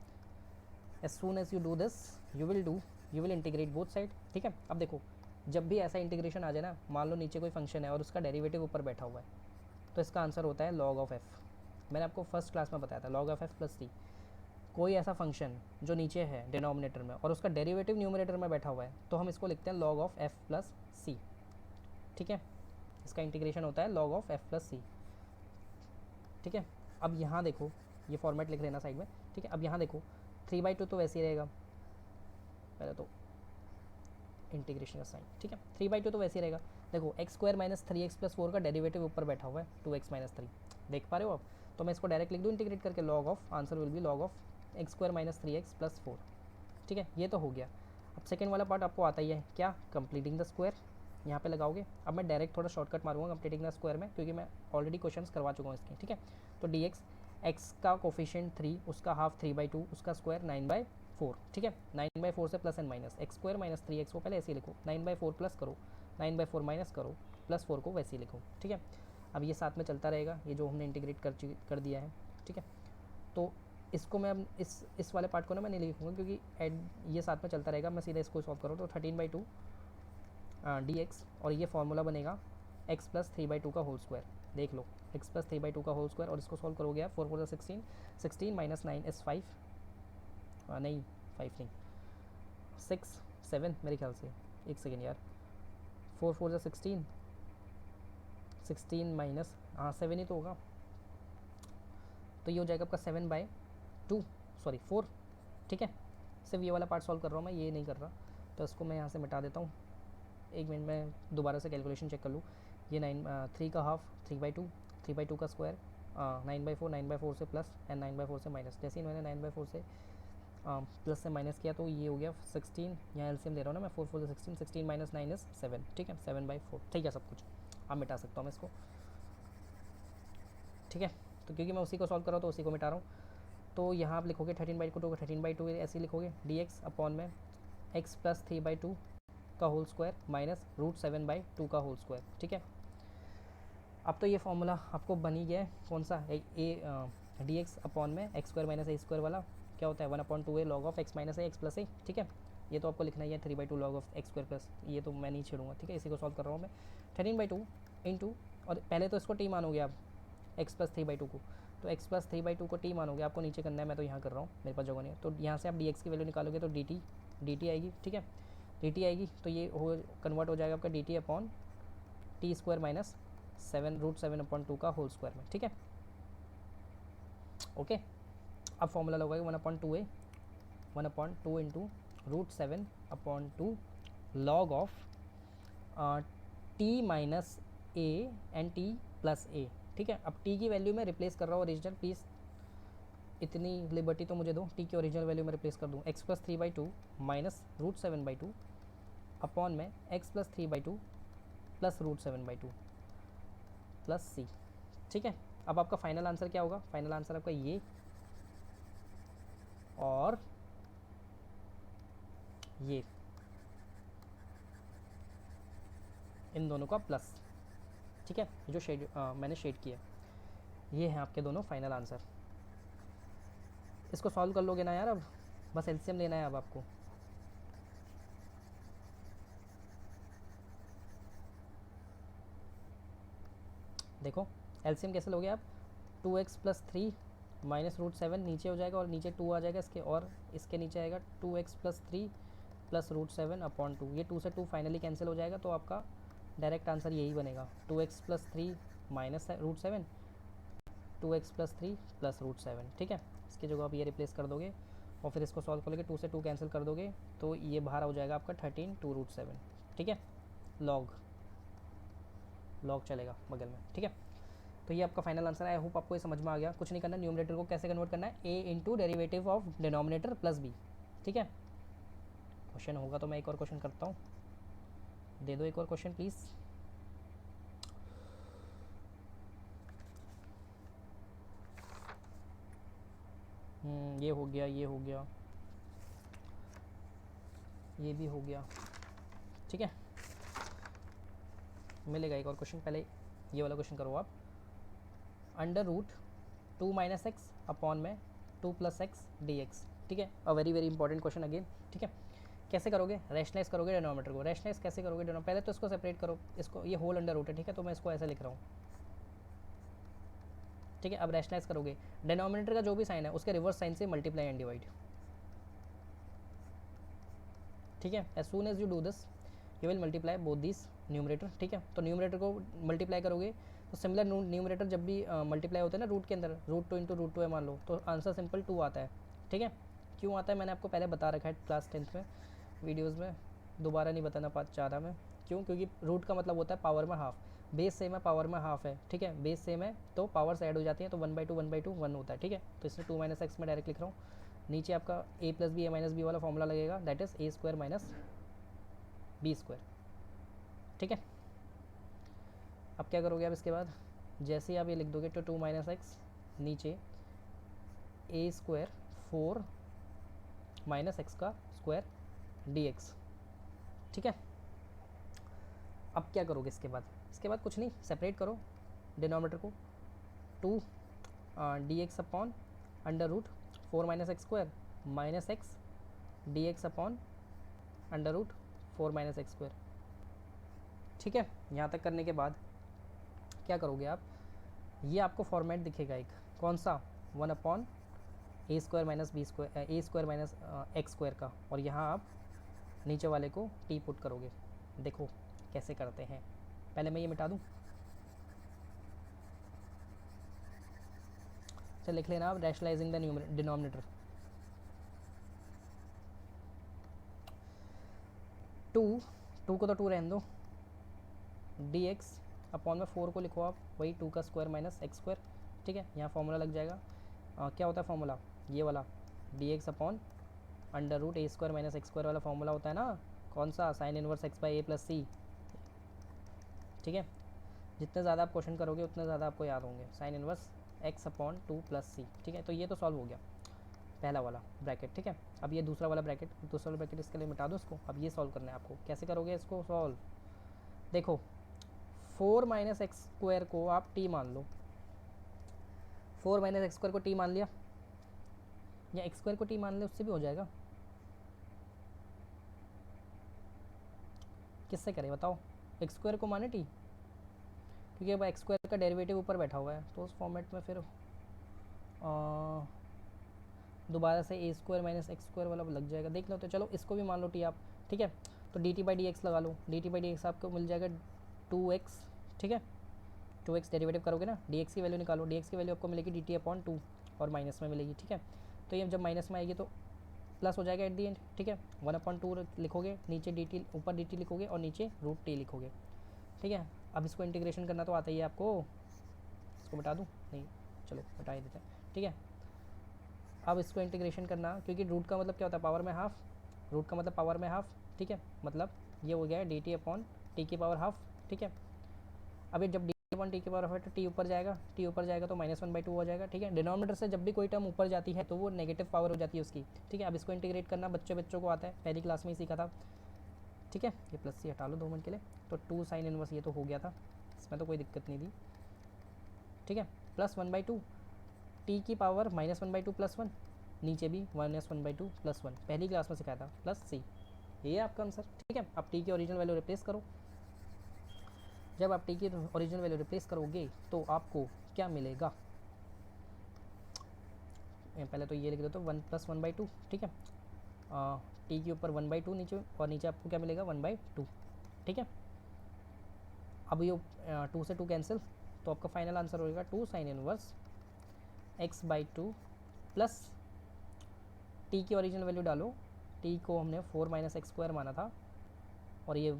As soon as you do this you will integrate both side, ठीक है। अब देखो, जब भी ऐसा इंटीग्रेशन आ जाए ना, मान लो नीचे कोई फंक्शन है और उसका डेरिवेटिव ऊपर बैठा हुआ है, तो इसका आंसर होता है log ऑफ f। मैंने आपको फर्स्ट क्लास में बताया था log of f plus c। कोई ऐसा फंक्शन जो नीचे है डिनोमिनेटर में और उसका डेरिवेटिव न्यूमरेटर में बैठा हुआ है, तो हम इसको लिखते हैं log of f plus c, ठीक है। इसका इंटीग्रेशन होता है log of f plus c, ठीक है। अब यहाँ देखो, ये फॉर्मेट लिख लेना साइड में, ठीक है। अब यहाँ देखो 3/2 तो वैसे ही रहेगा, पहले तो इंटीग्रेशन का साइन, ठीक है। 3/2 तो वैसे ही रहेगा। देखो x square minus 3x plus 4 का डेरिवेटिव ऊपर बैठा हुआ है 2x माइनस 3, देख पा रहे हो आप। तो मैं इसको डायरेक्ट लिख दूँ इंटीग्रेट करके, log of, answer will B log of x square minus 3x plus 4, ठीक है। ये तो हो गया। अब सेकेंड वाला पार्ट आपको आता ही है, क्या, कंप्लीटिंग द स्क्वायर, यहाँ पे लगाओगे। अब मैं डायरेक्ट थोड़ा शॉर्टकट मारूंगा कंप्लीटिंग द स्क्वायर में, क्योंकि मैं ऑलरेडी क्वेश्चंस करवा चुका हूँ इसके, ठीक है। तो dx, एक्स का कोफिशिएंट 3, उसका हाफ 3/2, उसका स्क्वायर 9/4, ठीक है। 9/4 से plus and minus, x square minus 3x को पहले ऐसे ही लिखो, 9/4 प्लस करो, 9/4 माइनस करो, प्लस 4 को वैसे ही लिखो, ठीक है। अब ये साथ में चलता रहेगा, ये जो हमने इंटीग्रेट कर दिया है, ठीक है। तो इसको मैं अब इस वाले पार्ट को ना मैं नहीं लिखूँगा, क्योंकि ये साथ में चलता रहेगा। मैं सीधा इसको सॉल्व करूँ तो 13/2 dx, और ये फार्मूला बनेगा x प्लस 3/2 का होल स्क्वायर, देख लो x प्लस 3/2 का होल स्क्वायर, और इसको सॉल्व करोगे आप 4 4 16, 16 माइनस 9 इस 5, नहीं 5 नहीं 6 7 मेरे ख्याल से, एक सेकेंड यार, 4 4 16, 16 माइनस, हाँ 7 ही तो होगा, तो ये हो जाएगा आपका 7/2, सॉरी 4, ठीक है। सिर्फ ये वाला पार्ट सॉल्व कर रहा हूँ मैं, ये नहीं कर रहा, तो इसको मैं यहाँ से मिटा देता हूँ। एक मिनट में दोबारा से कैलकुलेशन चेक कर लूँ। ये 3 का हाफ 3/2, 3/2 का स्क्वायर 9/4, 9/4 से प्लस एंड 9/4 से माइनस। जैसे ही मैंने 9/4 से प्लस से माइनस किया तो ये हो गया 16, यहाँ एलसीएम दे रहा हूँ ना मैं, 4 4 16, 16 माइनस 9 इज 7, ठीक है, 7/4, ठीक है सब कुछ। अब मिटा सकता हूँ मैं इसको, ठीक है। तो क्योंकि मैं उसी को सॉल्व कर रहा हूँ तो उसी को मिटा रहा हूँ। तो यहाँ आप लिखोगे 13/2 ऐसे ही लिखोगे, dx अपॉन में x प्लस 3/2 का होल स्क्वायर माइनस √7/2 का होल स्क्वायर, ठीक है। अब तो ये फॉर्मूला आपको बन ही गया है, कौन सा, डी एक्स अपॉन में x square minus a square वाला क्या होता है 1/2a log of x minus a x plus a, ठीक है। ये तो आपको लिखना ही है 3/2 log of x square plus, ये तो मैं नहीं छेड़ूंगा, ठीक है। इसी को सॉल्व कर रहा हूँ मैं, 13/2 इंटू, और पहले तो इसको टी मानोगे आप x प्लस 3/2 को, तो x प्लस 3/2 को टी मानोगे, आपको नीचे करना है, मैं तो यहाँ कर रहा हूँ, मेरे पास जगह नहीं है। तो यहाँ से आप dx की वैल्यू निकालोगे तो dt आएगी, ठीक है, dt आएगी, तो ये हो कन्वर्ट हो जाएगा आपका dt upon T square minus 7√7/2 का होल स्क्वायर में, ठीक है, ओके। अब फॉर्मूला लगाएगा 1/2a 1/2 into √7/2 log of t minus a and t plus a, ठीक है। अब टी की वैल्यू में रिप्लेस कर रहा हूँ ओरिजिनल, प्लीज़ इतनी लिबर्टी तो मुझे दो, टी की ओरिजिनल वैल्यू में रिप्लेस कर दूँ, x प्लस 3/2 माइनस √7/2 अपॉन में x plus 3/2 plus √7/2 plus c, ठीक है। अब आपका फाइनल आंसर क्या होगा, फाइनल आंसर आपका ये और ये, इन दोनों का प्लस, ठीक है, जो शेड मैंने शेड किया, ये हैं आपके दोनों फाइनल आंसर। इसको सॉल्व कर लोगे ना यार, अब बस एलसीएम लेना है अब आपको। देखो एलसीएम कैसे लोगे आप, 2x प्लस 3 माइनस √7 नीचे हो जाएगा और नीचे 2 आ जाएगा इसके, और इसके नीचे आएगा 2x प्लस 3 प्लस √7 अपॉन 2, ये 2 से 2 फाइनली कैंसिल हो जाएगा, तो आपका डायरेक्ट आंसर यही बनेगा 2x plus 3 minus √7, 2x plus 3 plus √7, ठीक है। इसकी जगह आप ये रिप्लेस कर दोगे और फिर इसको सॉल्व करोगे, 2 से 2 कैंसिल कर दोगे तो ये बाहर हो जाएगा आपका 13 2√7, ठीक है, लॉग चलेगा बगल में, ठीक है। तो ये आपका फाइनल आंसर है। आई होप आपको ये समझ में आ गया। कुछ नहीं करना, न्यूमरेटर को कैसे कन्वर्ट करना है, a into derivative of denominator plus b, ठीक है। क्वेश्चन होगा तो मैं एक और क्वेश्चन करता हूँ, दे दो एक और क्वेश्चन प्लीज़। ये हो गया, ये हो गया, ये भी हो गया, ठीक है। मिलेगा एक और क्वेश्चन, पहले ये वाला क्वेश्चन करो आप। Under root 2 minus x upon में 2 प्लस एक्स डी एक्स, ठीक है। A very very important question again, ठीक है। कैसे करोगे, रैशनलाइज करोगे डिनोमिनेटर को। रैशनलाइज कैसे करोगे पहले तो इसको सेपरेट करो, इसको, ये होल अंडर रूट है, ठीक है, तो मैं इसको ऐसे लिख रहा हूँ, ठीक है। अब रैशनलाइज करोगे, डिनोमिनेटर का जो भी साइन है उसके रिवर्स साइन से मल्टीप्लाई एंड डिवाइड, ठीक है। As soon as you do this you will multiply both this numerator, ठीक है। तो न्यूमरेटर को मल्टीप्लाई करोगे तो सिमिलर न्यूमरेटर जब भी मल्टीप्लाई होता है ना रूट के अंदर, √2 इंटू √2 है मान लो, तो आंसर सिंपल 2 आता है, ठीक है। क्यों आता है मैंने आपको पहले बता रखा है क्लास 10th में वीडियोज़ में, दोबारा नहीं बताना चाह रहा मैं। क्यों, क्योंकि रूट का मतलब होता है पावर में हाफ, बेस सेम है पावर में हाफ है, ठीक है। बेस सेम है तो पावर्स ऐड हो जाती हैं, तो 1/2 1/2 1 होता है, ठीक है। तो इसमें 2 माइनस एक्स में डायरेक्ट लिख रहा हूँ। नीचे आपका a plus b, a minus b वाला फॉर्मूला लगेगा, that is a square minus b square, ठीक है। अब क्या करोगे आप इसके बाद, जैसे ही आप ये लिख दोगे तो 2 माइनस एक्स, नीचे a स्क्वायर 4 माइनस एक्स का स्क्वायर डी एक्स, ठीक है। अब क्या करोगे इसके बाद, कुछ नहीं, सेपरेट करो डिनोमिनेटर को, 2 d x upon under root 4 minus x square minus x d x upon under root 4 minus x square, ठीक है। यहाँ तक करने के बाद क्या करोगे आप, ये आपको फॉर्मेट दिखेगा एक, कौन सा, 1 upon a square minus b square, A square minus x square का, और यहाँ आप नीचे वाले को टी पुट करोगे। देखो कैसे करते हैं, पहले मैं ये मिटा दूँ, चल लिख लेना आप, रैशनलाइजिंग द डिनोमिनेटर, 2 को तो 2 रहने दो, डी एक्स अपॉन में 4 को लिखो आप, वही 2 का स्क्वायर माइनस एक्स स्क्वायर, ठीक है। यहाँ फॉर्मूला लग जाएगा, क्या होता है फॉर्मूला, ये वाला d x upon under root a square minus x square वाला फॉर्मूला होता है ना, कौन सा, sine inverse x by a plus c, ठीक है। जितने ज़्यादा आप क्वेश्चन करोगे उतने ज़्यादा आपको याद होंगे, sine inverse x upon 2 plus c, ठीक है। तो ये तो सॉल्व हो गया पहला वाला ब्रैकेट, ठीक है। अब ये दूसरा वाला ब्रैकेट इसके लिए मिटा दो इसको। अब ये सॉल्व करना है आपको, कैसे करोगे इसको सॉल्व, देखो 4 माइनस एक्स स्क्वायर को आप टी मान लो, 4 माइनस एक्स स्क्वायर को टी मान लिया, या एक्स स्क्वायर को टी मान ले, उससे भी हो जाएगा। किससे करें बताओ, एक्स स्क्वायर को माने टी, क्योंकि अब एक्स स्क्वायर का डेरिवेटिव ऊपर बैठा हुआ है, तो उस फॉर्मेट में फिर दोबारा से ए स्क्वायर माइनस एक्स स्क्वायर वाला लग जाएगा, देख लो। तो चलो इसको भी मान लो टी आप, ठीक है। तो d t by d x लगा लो, d t by d x आपको मिल जाएगा 2x, ठीक है। 2x डेरिवेटिव करोगे ना, डी एक्स की वैल्यू निकालो, डी एक्स की वैल्यू आपको मिलेगी डी टी अपॉन 2 और माइनस में मिलेगी, ठीक है। तो ये जब माइनस में आएगी तो प्लस हो जाएगा एट दी एंड, ठीक है। 1/2 लिखोगे, नीचे डी टी, ऊपर डी टी लिखोगे और नीचे √t लिखोगे, ठीक है। अब इसको इंटीग्रेशन करना तो आता ही है आपको, इसको बता दूँ, नहीं चलो बता ही देते हैं, ठीक है। अब इसको इंटीग्रेशन करना, क्योंकि रूट का मतलब क्या होता है, पावर में हाफ, रूट का मतलब पावर में हाफ, ठीक है। मतलब ये हो गया डी टी अपॉन टी की पावर हाफ, ठीक है। अभी जब डी अपॉन टी की पावर हाफ है तो टी ऊपर जाएगा, टी ऊपर जाएगा तो -1/2 हो जाएगा, ठीक है। डिनोमिनेटर से जब भी कोई टर्म ऊपर जाती है तो वो नेगेटिव पावर हो जाती है उसकी, ठीक है। अब इसको इंटीग्रेट करना बच्चों को आता है, पहली क्लास में ही सीखा था, ठीक है। ये प्लस सी हटा लो 2 मिनट के लिए, तो 2 साइन इनवर्स ये तो हो गया था, इसमें तो कोई दिक्कत नहीं थी, ठीक है। प्लस 1/2 टी की पावर -1/2 प्लस 1, नीचे भी -1/2 प्लस 1, पहली क्लास में सिखाया था, प्लस सी, ये आपका आंसर, ठीक है। अब टी की ओरिजिनल वैल्यू रिप्लेस करो, जब आप टी की ओरिजिनल वैल्यू रिप्लेस करोगे तो आपको क्या मिलेगा, पहले तो ये लिख दो, तो 1 + 1/2, ठीक है। टी के ऊपर 1/2 नीचे, और नीचे आपको क्या मिलेगा 1/2, ठीक है। अब ये 2 से 2 कैंसिल, तो आपका फाइनल आंसर होगा 2 sine inverse x/2 plus T की ओरिजिनल वैल्यू डालो, टी को हमने 4 माइनस एक्स स्क्वायर माना था, और ये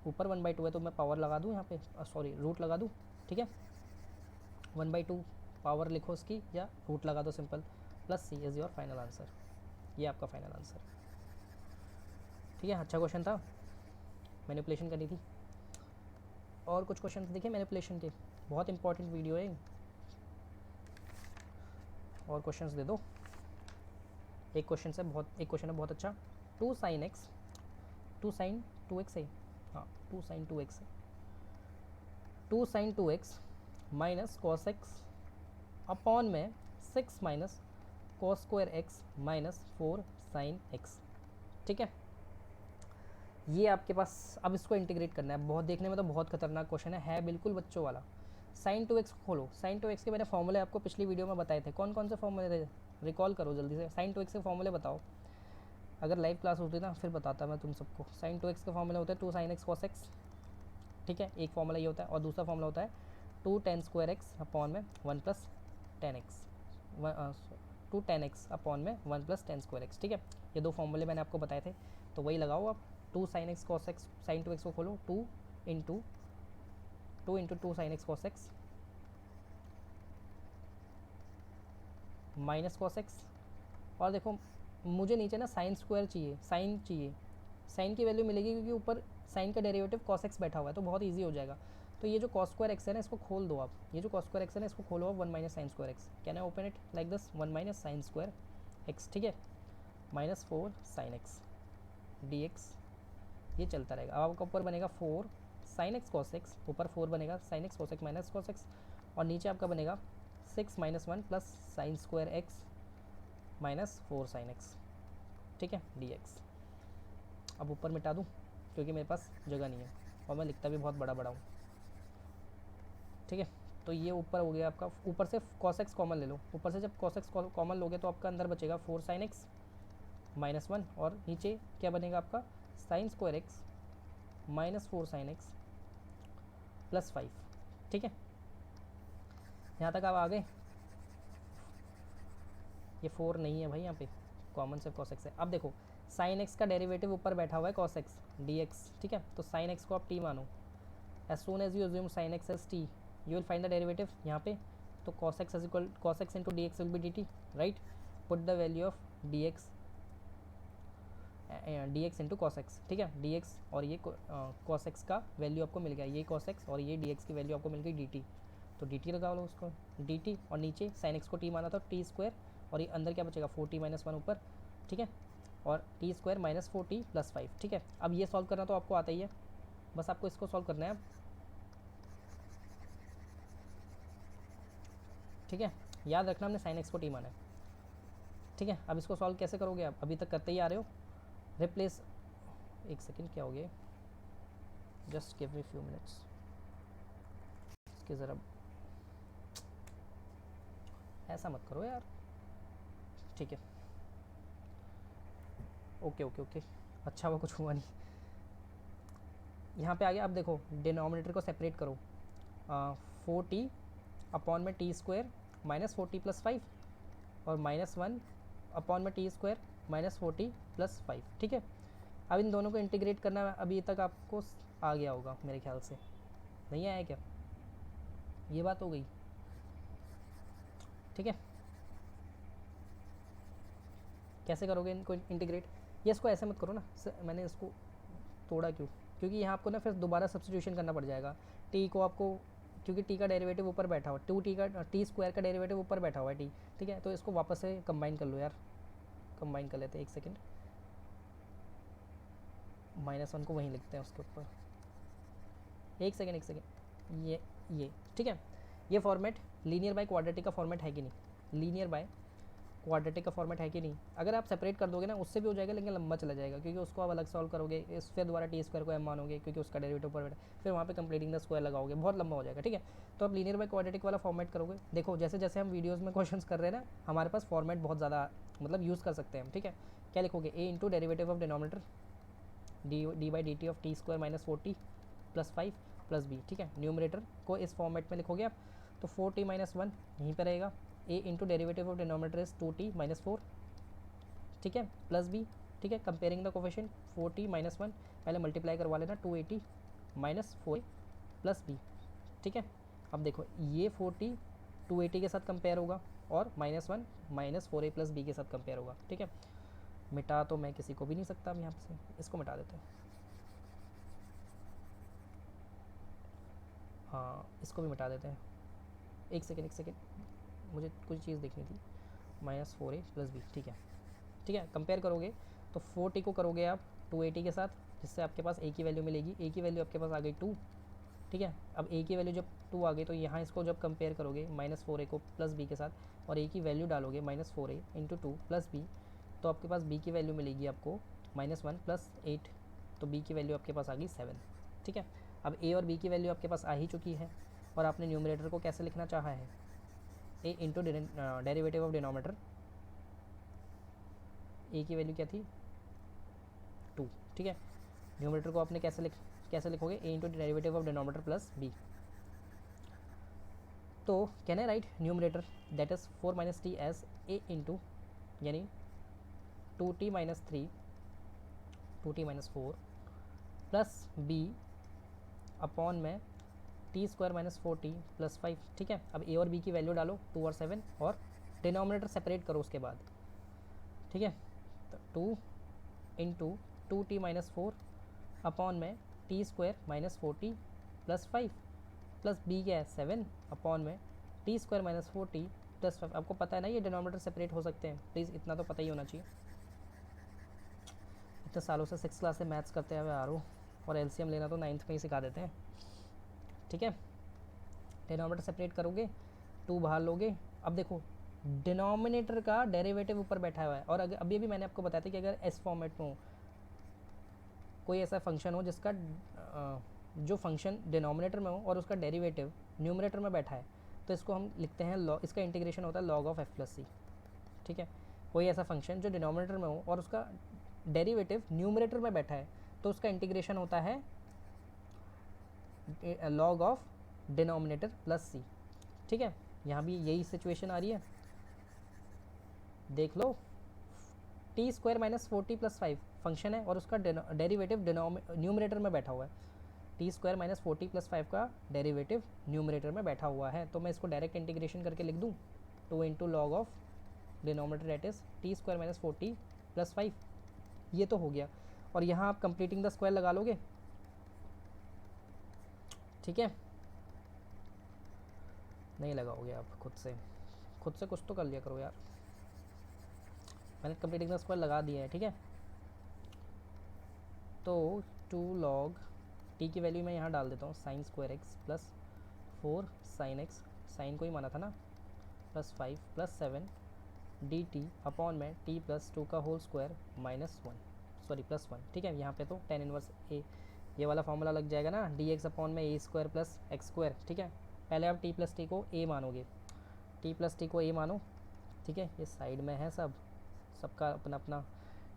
ऊपर 1/2 है तो मैं पावर लगा दूँ यहाँ पे, सॉरी रूट लगा दूँ, ठीक है, 1/2 पावर लिखो उसकी या रूट लगा दो simple, plus c is your final answer. ये आपका फाइनल आंसर, ठीक है। अच्छा क्वेश्चन था, मैनिपुलेशन करनी थी। और कुछ क्वेश्चन देखिए मैनिपुलेशन के, बहुत इंपॉर्टेंट वीडियो है। और क्वेश्चंस दे दो, एक क्वेश्चन है बहुत अच्छा, 2 sin x 2x है, हाँ 2 sin 2x है, 2 sin 2x minus cos x upon में 6 minus cos square x minus 4 sin x, ठीक है। ये आपके पास अब इसको इंटीग्रेट करना है, बहुत देखने में तो बहुत खतरनाक क्वेश्चन है बिल्कुल बच्चों वाला। sin 2x खोलो, sin 2x के मैंने फॉर्मूले आपको पिछली वीडियो में बताए थे, कौन कौन से फॉर्मूले थे, रिकॉल करो जल्दी से, sin 2x के फॉर्मूले बताओ। अगर लाइव क्लास होती ना फिर बताता मैं तुम सबको। sin 2x के फॉर्मूले होते हैं 2 sin x cos x, ठीक है, एक फॉर्मूला ये होता है, और दूसरा फॉर्मूला होता है 2 tan स्क्वायर एक्स अपॉन में 1 plus 10x, 2 tan x upon में 1 प्लस 10 स्क्वायर एक्स, ठीक है। ये दो फॉर्मूले मैंने आपको बताए थे, तो वही लगाओ आप। 2 sin x cos x, sin 2x को खोलो, 2 into 2 sin x cos x minus cos x, और देखो मुझे नीचे ना साइन स्क्वायर चाहिए, साइन की वैल्यू मिलेगी क्योंकि ऊपर साइन का डेरिवेटिव cos x बैठा हुआ है, तो बहुत ईजी हो जाएगा। तो ये जो cos स्क्वायर एक्स है ना इसको खोल दो आप, ये जो cos स्क्वायर एक्स है ना इसको खोलो आप 1 minus sine square x, can I open it like this, 1 minus sine square x, ठीक है, minus 4 sine x d x, ये चलता रहेगा। अब आपका ऊपर बनेगा 4 साइन एक्स कॉस एक्स, ऊपर 4 बनेगा sine x cos x minus cos x, और नीचे आपका बनेगा 6 minus 1 plus sign square x minus 4 sine x, ठीक है, डी एक्स। अब ऊपर मिटा दूँ क्योंकि मेरे पास जगह नहीं है और मैं लिखता भी बहुत बड़ा बड़ा हूँ, ठीक है। तो ये ऊपर हो गया आपका, ऊपर से cos x कॉमन ले लो, ऊपर से जब cos x कॉमन लोगे तो आपका अंदर बचेगा 4 साइन एक्स माइनस 1, और नीचे क्या बनेगा आपका sign square x minus 4 sine x plus 5, ठीक है। यहाँ तक आप आ गए, ये 4 नहीं है भाई, यहाँ पे कॉमन से cos x है। अब देखो साइन x का डेरिवेटिव ऊपर बैठा हुआ है cos x dx, ठीक है, तो साइन x को आप t मानो, as soon as you assume sine x as t you will find the derivative यहाँ पे, तो cos x is equal cos x into d x will be d t, right, put the value of d x into cos x, ठीक है, d x और ये cos x का value आपको मिल गया, ये cos x और ये डी एक्स की वैल्यू आपको मिल गई डी टी, तो डी टी लगा लो उसको, डी टी, और नीचे साइन x को t माना था टी स्क्वायर, और ये अंदर क्या बचेगा 4t माइनस 1 ऊपर, ठीक है, और T square minus 4t plus 5, ठीक है। अब ये सॉल्व करना तो आपको आता ही है, बस आपको इसको सॉल्व करना है अब, ठीक है, याद रखना हमने साइन एक्स को टी माना है, ठीक है। अब इसको सॉल्व कैसे करोगे आप, अभी तक करते ही आ रहे हो, रिप्लेस, एक सेकेंड क्या हो गया, just give me few minutes, इसके ज़रा ऐसा मत करो यार, ठीक है, ओके ओके ओके, अच्छा हुआ कुछ हुआ नहीं। यहाँ पे आ गया, अब देखो डिनोमिनेटर को सेपरेट करो, 4t अपॉन में t square minus 4t plus 5, और माइनस 1 अपॉन में t square minus 4t plus 5, ठीक है। अब इन दोनों को इंटीग्रेट करना अभी तक आपको आ गया होगा मेरे ख्याल से, नहीं आया क्या, ये बात हो गई, ठीक है। कैसे करोगे इनको इंटीग्रेट, ये इसको ऐसे मत करो ना, मैंने इसको तोड़ा क्यों, क्योंकि यहाँ आपको ना फिर दोबारा सब्सटीट्यूशन करना पड़ जाएगा, टी को आपको, क्योंकि टी का डेरिवेटिव ऊपर बैठा हुआ, टी स्क्वायर का डेरिवेटिव ऊपर बैठा हुआ है टी, ठीक है, तो इसको वापस से कंबाइन कर लो यार, कंबाइन कर लेते हैं, एक सेकेंड, माइनस 1 को वहीं लिखते हैं उसके ऊपर, एक सेकेंड, ये ठीक है। ये फॉर्मेट लीनियर बाय क्वाड्रेटिक का फॉर्मेट है कि नहीं, लीनियर बाय क्वाड्रेटिक का फॉर्मेट है कि नहीं, अगर आप सेपरेट कर दोगे ना उससे भी हो जाएगा, लेकिन लंबा चला जाएगा क्योंकि उसको आप अलग सॉल्व करोगे, इस फिर दोबारा टी स्क्वायर को एम मानोगे क्योंकि उसका डेरिवेटिव ऊपर बैठा, फिर वहाँ पे कंप्लीटिंग द स्क्वायर लगाओगे, बहुत लंबा हो जाएगा, ठीक है। तो आप लीनियर बाय क्वाड्रेटिक वाला फॉर्मेट करोगे, देखो जैसे जैसे हम वीडियोज़ में क्वेश्चन कर रहे हैं ना, हमारे पास फॉर्मेट बहुत ज़्यादा मतलब यूज़ कर सकते हैं हम, ठीक है। क्या लिखोगे, a into derivative of denominator d by d t of t square minus 4t plus 5 plus b, ठीक है, न्यूमरेटर को इस फॉर्मेट में लिखोगे आप, तो 4t माइनस 1 यहीं पर रहेगा, a into derivative of denominator is 2t minus 4 ठीक है, प्लस बी, ठीक है, comparing the coefficient 4t minus 1, पहले मल्टीप्लाई करवा लेना 280 माइनस 4 प्लस बी, ठीक है। अब देखो ये 4t 280 के साथ कंपेयर होगा और minus 1 minus 4a plus B के साथ कंपेयर होगा, ठीक है। मिटा तो मैं किसी को भी नहीं सकता, अब यहाँ से इसको मिटा देते हैं, हाँ इसको भी मिटा देते हैं। एक सेकेंड, मुझे कुछ चीज़ देखनी थी, माइनस 4a प्लस बी, ठीक है, ठीक है। कंपेयर करोगे तो 4t को करोगे आप 280 के साथ, जिससे आपके पास a की वैल्यू मिलेगी, a की वैल्यू आपके पास आ गई 2, ठीक है। अब a की वैल्यू जब 2 आ गई तो यहाँ इसको जब कंपेयर करोगे माइनस 4a को प्लस b के साथ और a की वैल्यू डालोगे minus 4a into 2 plus b, तो आपके पास b की वैल्यू मिलेगी आपको माइनस 1 प्लस 8, तो b की वैल्यू आपके पास आ गई 7, ठीक है। अब a और b की वैल्यू आपके पास आ ही चुकी है और आपने न्यूमरेटर को कैसे लिखना चाहा है, a into derivative of denominator, a की वैल्यू क्या थी 2, ठीक है। न्यूमरेटर को आपने कैसे लिखोगे, a into derivative of denominator plus b। तो can I write numerator that is 4 minus t as a into यानी 2t minus 3 2t minus 4 plus b upon में t square minus 4t plus 5, ठीक है। अब a और b की value डालो 2 और 7 और डिनोमिनेटर सेपरेट करो उसके बाद, ठीक है। तो 2 इंटू 2t माइनस 4 अपॉन में t square minus 4t plus 5 plus b क्या है 7 अपॉन में t square minus 4t plus 5। आपको पता है ना ये डिनोमिनेटर सेपरेट हो सकते हैं, प्लीज़ इतना तो पता ही होना चाहिए। इतने सालों से 6th क्लास से मैथ्स करते हुए आ रहा हूँ और एलसीएम लेना तो 9th में ही सिखा देते हैं, ठीक है। डिनोमिनेटर सेपरेट करोगे 2 बाहर लोगे। अब देखो डिनोमिनेटर का डेरिवेटिव ऊपर बैठा हुआ है और अगर अभी मैंने आपको बताया था कि अगर एस फॉर्मेट में हो, कोई ऐसा फंक्शन हो जिसका जो फंक्शन डिनोमिनेटर में हो और उसका डेरिवेटिव न्यूमरेटर में बैठा है, तो इसको हम लिखते हैं लॉग, इसका इंटीग्रेशन होता है log of F plus c, ठीक है। कोई ऐसा फंक्शन जो डिनोमिनेटर में हो और उसका डेरिवेटिव न्यूमरेटर में बैठा है, तो उसका इंटीग्रेशन होता है log of denominator plus c, ठीक है। यहाँ भी यही सिचुएशन आ रही है, देख लो t square minus 4t plus 5 function है और उसका डेरिवेटिव न्यूमरेटर में बैठा हुआ है, T square minus 4t plus 5 का डेरिवेटिव न्यूमरेटर में बैठा हुआ है, तो मैं इसको डायरेक्ट इंटीग्रेशन करके लिख दूँ 2 into log of denominator that is t square minus 4t plus 5, ये तो हो गया। और यहाँ आप कंप्लीटिंग द स्क्वायर लगा लोगे, ठीक है। नहीं लगाओगे आप खुद से कुछ तो कर लिया करो यार, मैंने कंप्लीटिंग द स्क्वायर लगा दिया है, ठीक है। तो 2 लॉग टी की वैल्यू मैं यहाँ डाल देता हूँ sine square x plus 4 sine x, sine को ही माना था ना, plus 5 plus 7 d t upon में टी प्लस 2 का whole square minus 1 sorry plus 1, ठीक है। यहाँ पे तो टेन इनवर्स ए ये वाला फॉर्मूला लग जाएगा ना, डी एक्स अपॉन में ए स्क्वायर प्लस एक्स स्क्वायर, ठीक है। पहले आप टी प्लस टी को ए मानोगे, टी प्लस टी को ए मानो, ठीक है। ये साइड में है सबका अपना अपना,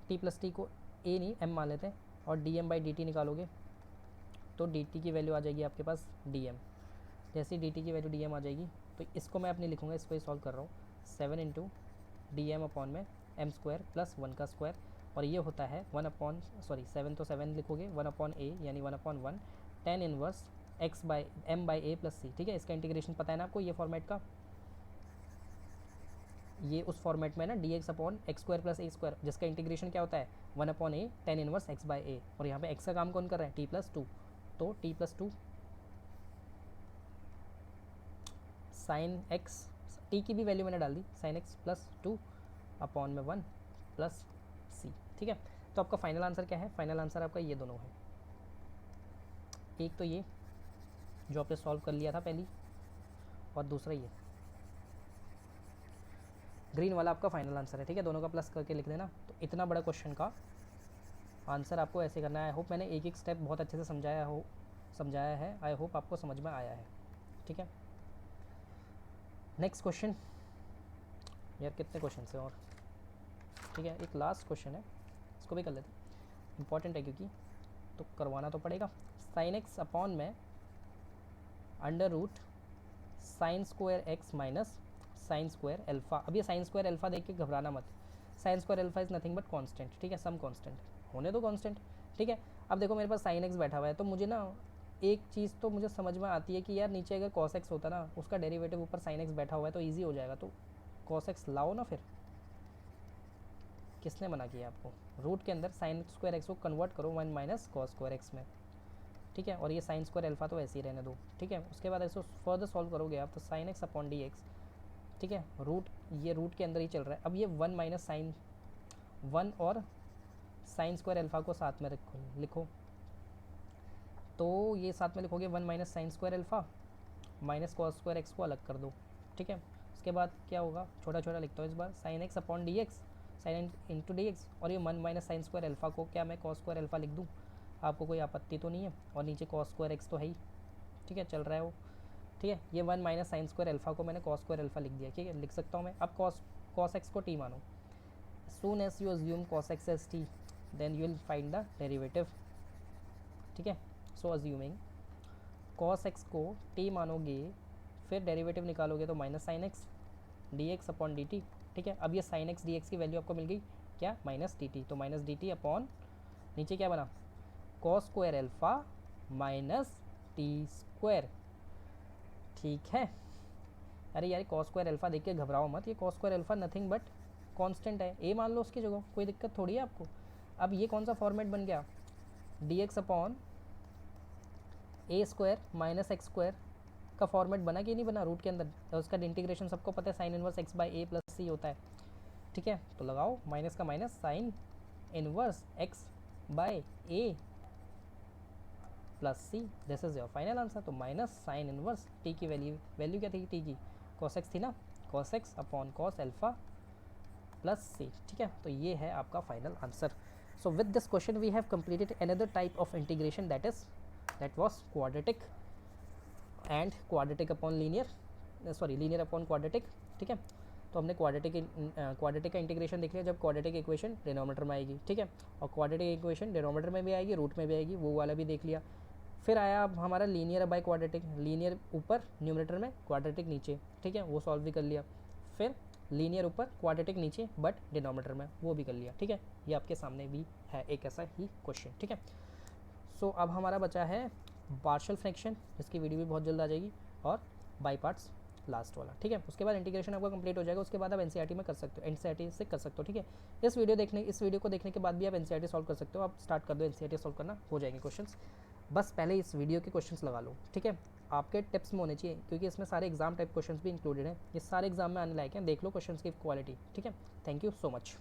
टी प्लस टी को ए नहीं एम मान लेते हैं और d m by d t निकालोगे तो डी टी की वैल्यू आ जाएगी आपके पास डी एम। जैसे डी टी की वैल्यू डी एम आ जाएगी तो इसको मैं अपनी लिखूँगा, इसको ही सॉल्व कर रहा हूँ, 7 इंटू डी एम अपॉन में एम स्क्वायर प्लस 1 का स्क्वायर, और ये होता है 7 तो 7 लिखोगे 1 अपॉन ए यानी 1 upon 1 tan inverse x by m by a plus c, ठीक है। इसका इंटीग्रेशन पता है ना आपको, ये फॉर्मेट का, ये उस फॉर्मेट में ना d x upon x square plus a square, जिसका इंटीग्रेशन क्या होता है 1 upon a tan inverse x by a, और यहाँ पे एक्स का काम कौन कर रहा है टी प्लस 2, तो T plus 2 sine x, T की भी वैल्यू मैंने डाल the sine x plus 2 upon में 1 प्लस सी, ठीक है। तो आपका फाइनल आंसर क्या है, फाइनल आंसर आपका ये दोनों है, एक तो ये जो आपने सॉल्व कर लिया था पहली, और दूसरा ये ग्रीन वाला आपका फाइनल आंसर है, ठीक है। दोनों का प्लस करके लिख देना। तो इतना बड़ा क्वेश्चन का आंसर आपको ऐसे करना है। आई होप मैंने एक एक स्टेप बहुत अच्छे से समझाया है, आई होप आपको समझ में आया है, ठीक है। नेक्स्ट क्वेश्चन, यार कितने क्वेश्चन है और, ठीक है। एक लास्ट क्वेश्चन है, इसको भी कर लेते हैं, इंपॉर्टेंट है क्योंकि तो करवाना तो पड़ेगा। साइन एक्स अपॉन में under root sine square x minus sine square alpha. अब ये साइन स्क्वायर एल्फ़ा देख के घबराना मत, sine square alpha is nothing but constant, ठीक है, सम कांस्टेंट, होने दो कांस्टेंट, ठीक है। अब देखो मेरे पास साइन एक्स बैठा हुआ है, तो मुझे ना एक चीज़ तो मुझे समझ में आती है कि यार नीचे अगर कॉस एक्स होता ना, उसका डेरिवेटिव ऊपर साइन एक्स बैठा हुआ है तो ईजी हो जाएगा, तो कॉस एक्स लाओ ना फिर। किसने मना किया आपको? रूट के अंदर साइन स्क्वायर एक्स को कन्वर्ट करो 1 माइनस कॉस स्क्वायर एक्स में, ठीक है, और ये साइन स्क्वायर अल्फा तो ऐसे ही रहने दो, ठीक है। उसके बाद इसको फर्दर सॉल्व करोगे आप तो sign x upon d x, ठीक है, रूट, ये रूट के अंदर ही चल रहा है। अब ये 1 माइनस साइन 1 और साइन स्क्वायर अल्फा को साथ में लिखो, तो ये साथ में लिखोगे 1 minus sine square alpha minus cos square x को अलग कर दो, ठीक है। उसके बाद क्या होगा, छोटा छोटा लिखता हूँ इस बार, sine x upon d x, sine into d x, और ये 1 माइनस साइन स्क्वायर अल्फा को क्या मैं कॉस स्क्वायर अल्फा लिख दूँ? आपको कोई आपत्ति तो नहीं है? और नीचे कॉस स्क्वायर एक्स तो है ही, ठीक है, चल रहा है वो, ठीक है। ये 1 माइनस साइन स्क्वायर अल्फा को मैंने कॉस स्क्वायर अल्फा लिख दिया, ठीक है, लिख सकता हूँ मैं। अब कॉस एक्स को टी मानो, soon as you assume cos x as t then you will find the derivative, ठीक है। सो अज्यूमिंग कॉस एक्स को टी मानोगे, फिर डेरिवेटिव निकालोगे तो minus sine x d x upon d t, ठीक है। अब ये साइन एक्स डी एक्स की वैल्यू आपको मिल गई क्या, माइनस डी टी, तो माइनस डी टी अपॉन नीचे क्या बना, cos square alpha minus t square, ठीक है। अरे यार कॉस स्क्वायर अल्फा देख के घबराओ मत, ये cos square alpha nothing but constant है, ए मान लो उसकी जगह, कोई दिक्कत थोड़ी है आपको। अब ये कौन सा फॉर्मेट बन गया, D x upon a square minus x square का फॉर्मेट बना कि नहीं बना रूट के अंदर, तो उसका इंटीग्रेशन सबको पता है, sine inverse x by a plus c होता है, ठीक है। तो लगाओ माइनस का minus sine inverse x by a plus c, this is your final answer. तो माइनस साइन इनवर्स टी की वैल्यू क्या थी, टी की कॉस एक्स थी ना, cos x upon cos alpha plus c, ठीक है। तो ये है आपका final answer. So with this question we have completed another type of integration that was quadratic and quadratic upon linear, sorry linear upon quadratic, ठीक है। तो हमने क्वाड्रेटिक का इंटीग्रेशन देख लिया जब क्वाड्रेटिक इक्वेशन डिनोमिनेटर में आएगी, ठीक है, और क्वाड्रेटिक इक्वेशन डिनोमिनेटर में भी आएगी, रूट में भी आएगी, वो वाला भी देख लिया। फिर आया अब हमारा लीनियर बाय क्वाड्रेटिक, लीनियर ऊपर न्यूमरेटर में क्वाड्रेटिक नीचे, ठीक है, वो सॉल्व भी कर लिया। फिर लीनियर ऊपर क्वाड्रेटिक नीचे बट डिनोमिनेटर में, वो भी कर लिया, ठीक है। ये आपके सामने भी है एक ऐसा ही क्वेश्चन, ठीक है। सो अब हमारा बचा है पार्शियल फ्रैक्शन, जिसकी वीडियो भी बहुत जल्द आ जाएगी, और बाई पार्ट्स लास्ट वाला, ठीक है। उसके बाद इंटीग्रेशन आपका कंप्लीट हो जाएगा, उसके बाद आप एनसीईआरटी में कर सकते हो, एनसीईआरटी से कर सकते हो, ठीक है। इस वीडियो को देखने के बाद भी आप एनसीईआरटी सॉल्व कर सकते हो, आप स्टार्ट कर दो एनसीईआरटी सॉल्व करना, हो जाएंगे क्वेश्चंस। बस पहले इस वीडियो के क्वेश्चंस लगा लो, ठीक है। आपके टिप्स में होने चाहिए क्योंकि इसमें सारे एग्जाम टाइप क्वेश्चंस भी इंक्लूडेड हैं, ये सारे एग्जाम में आने लायक हैं, देख लो क्वेश्चंस की क्वालिटी, ठीक है। Thank you so much.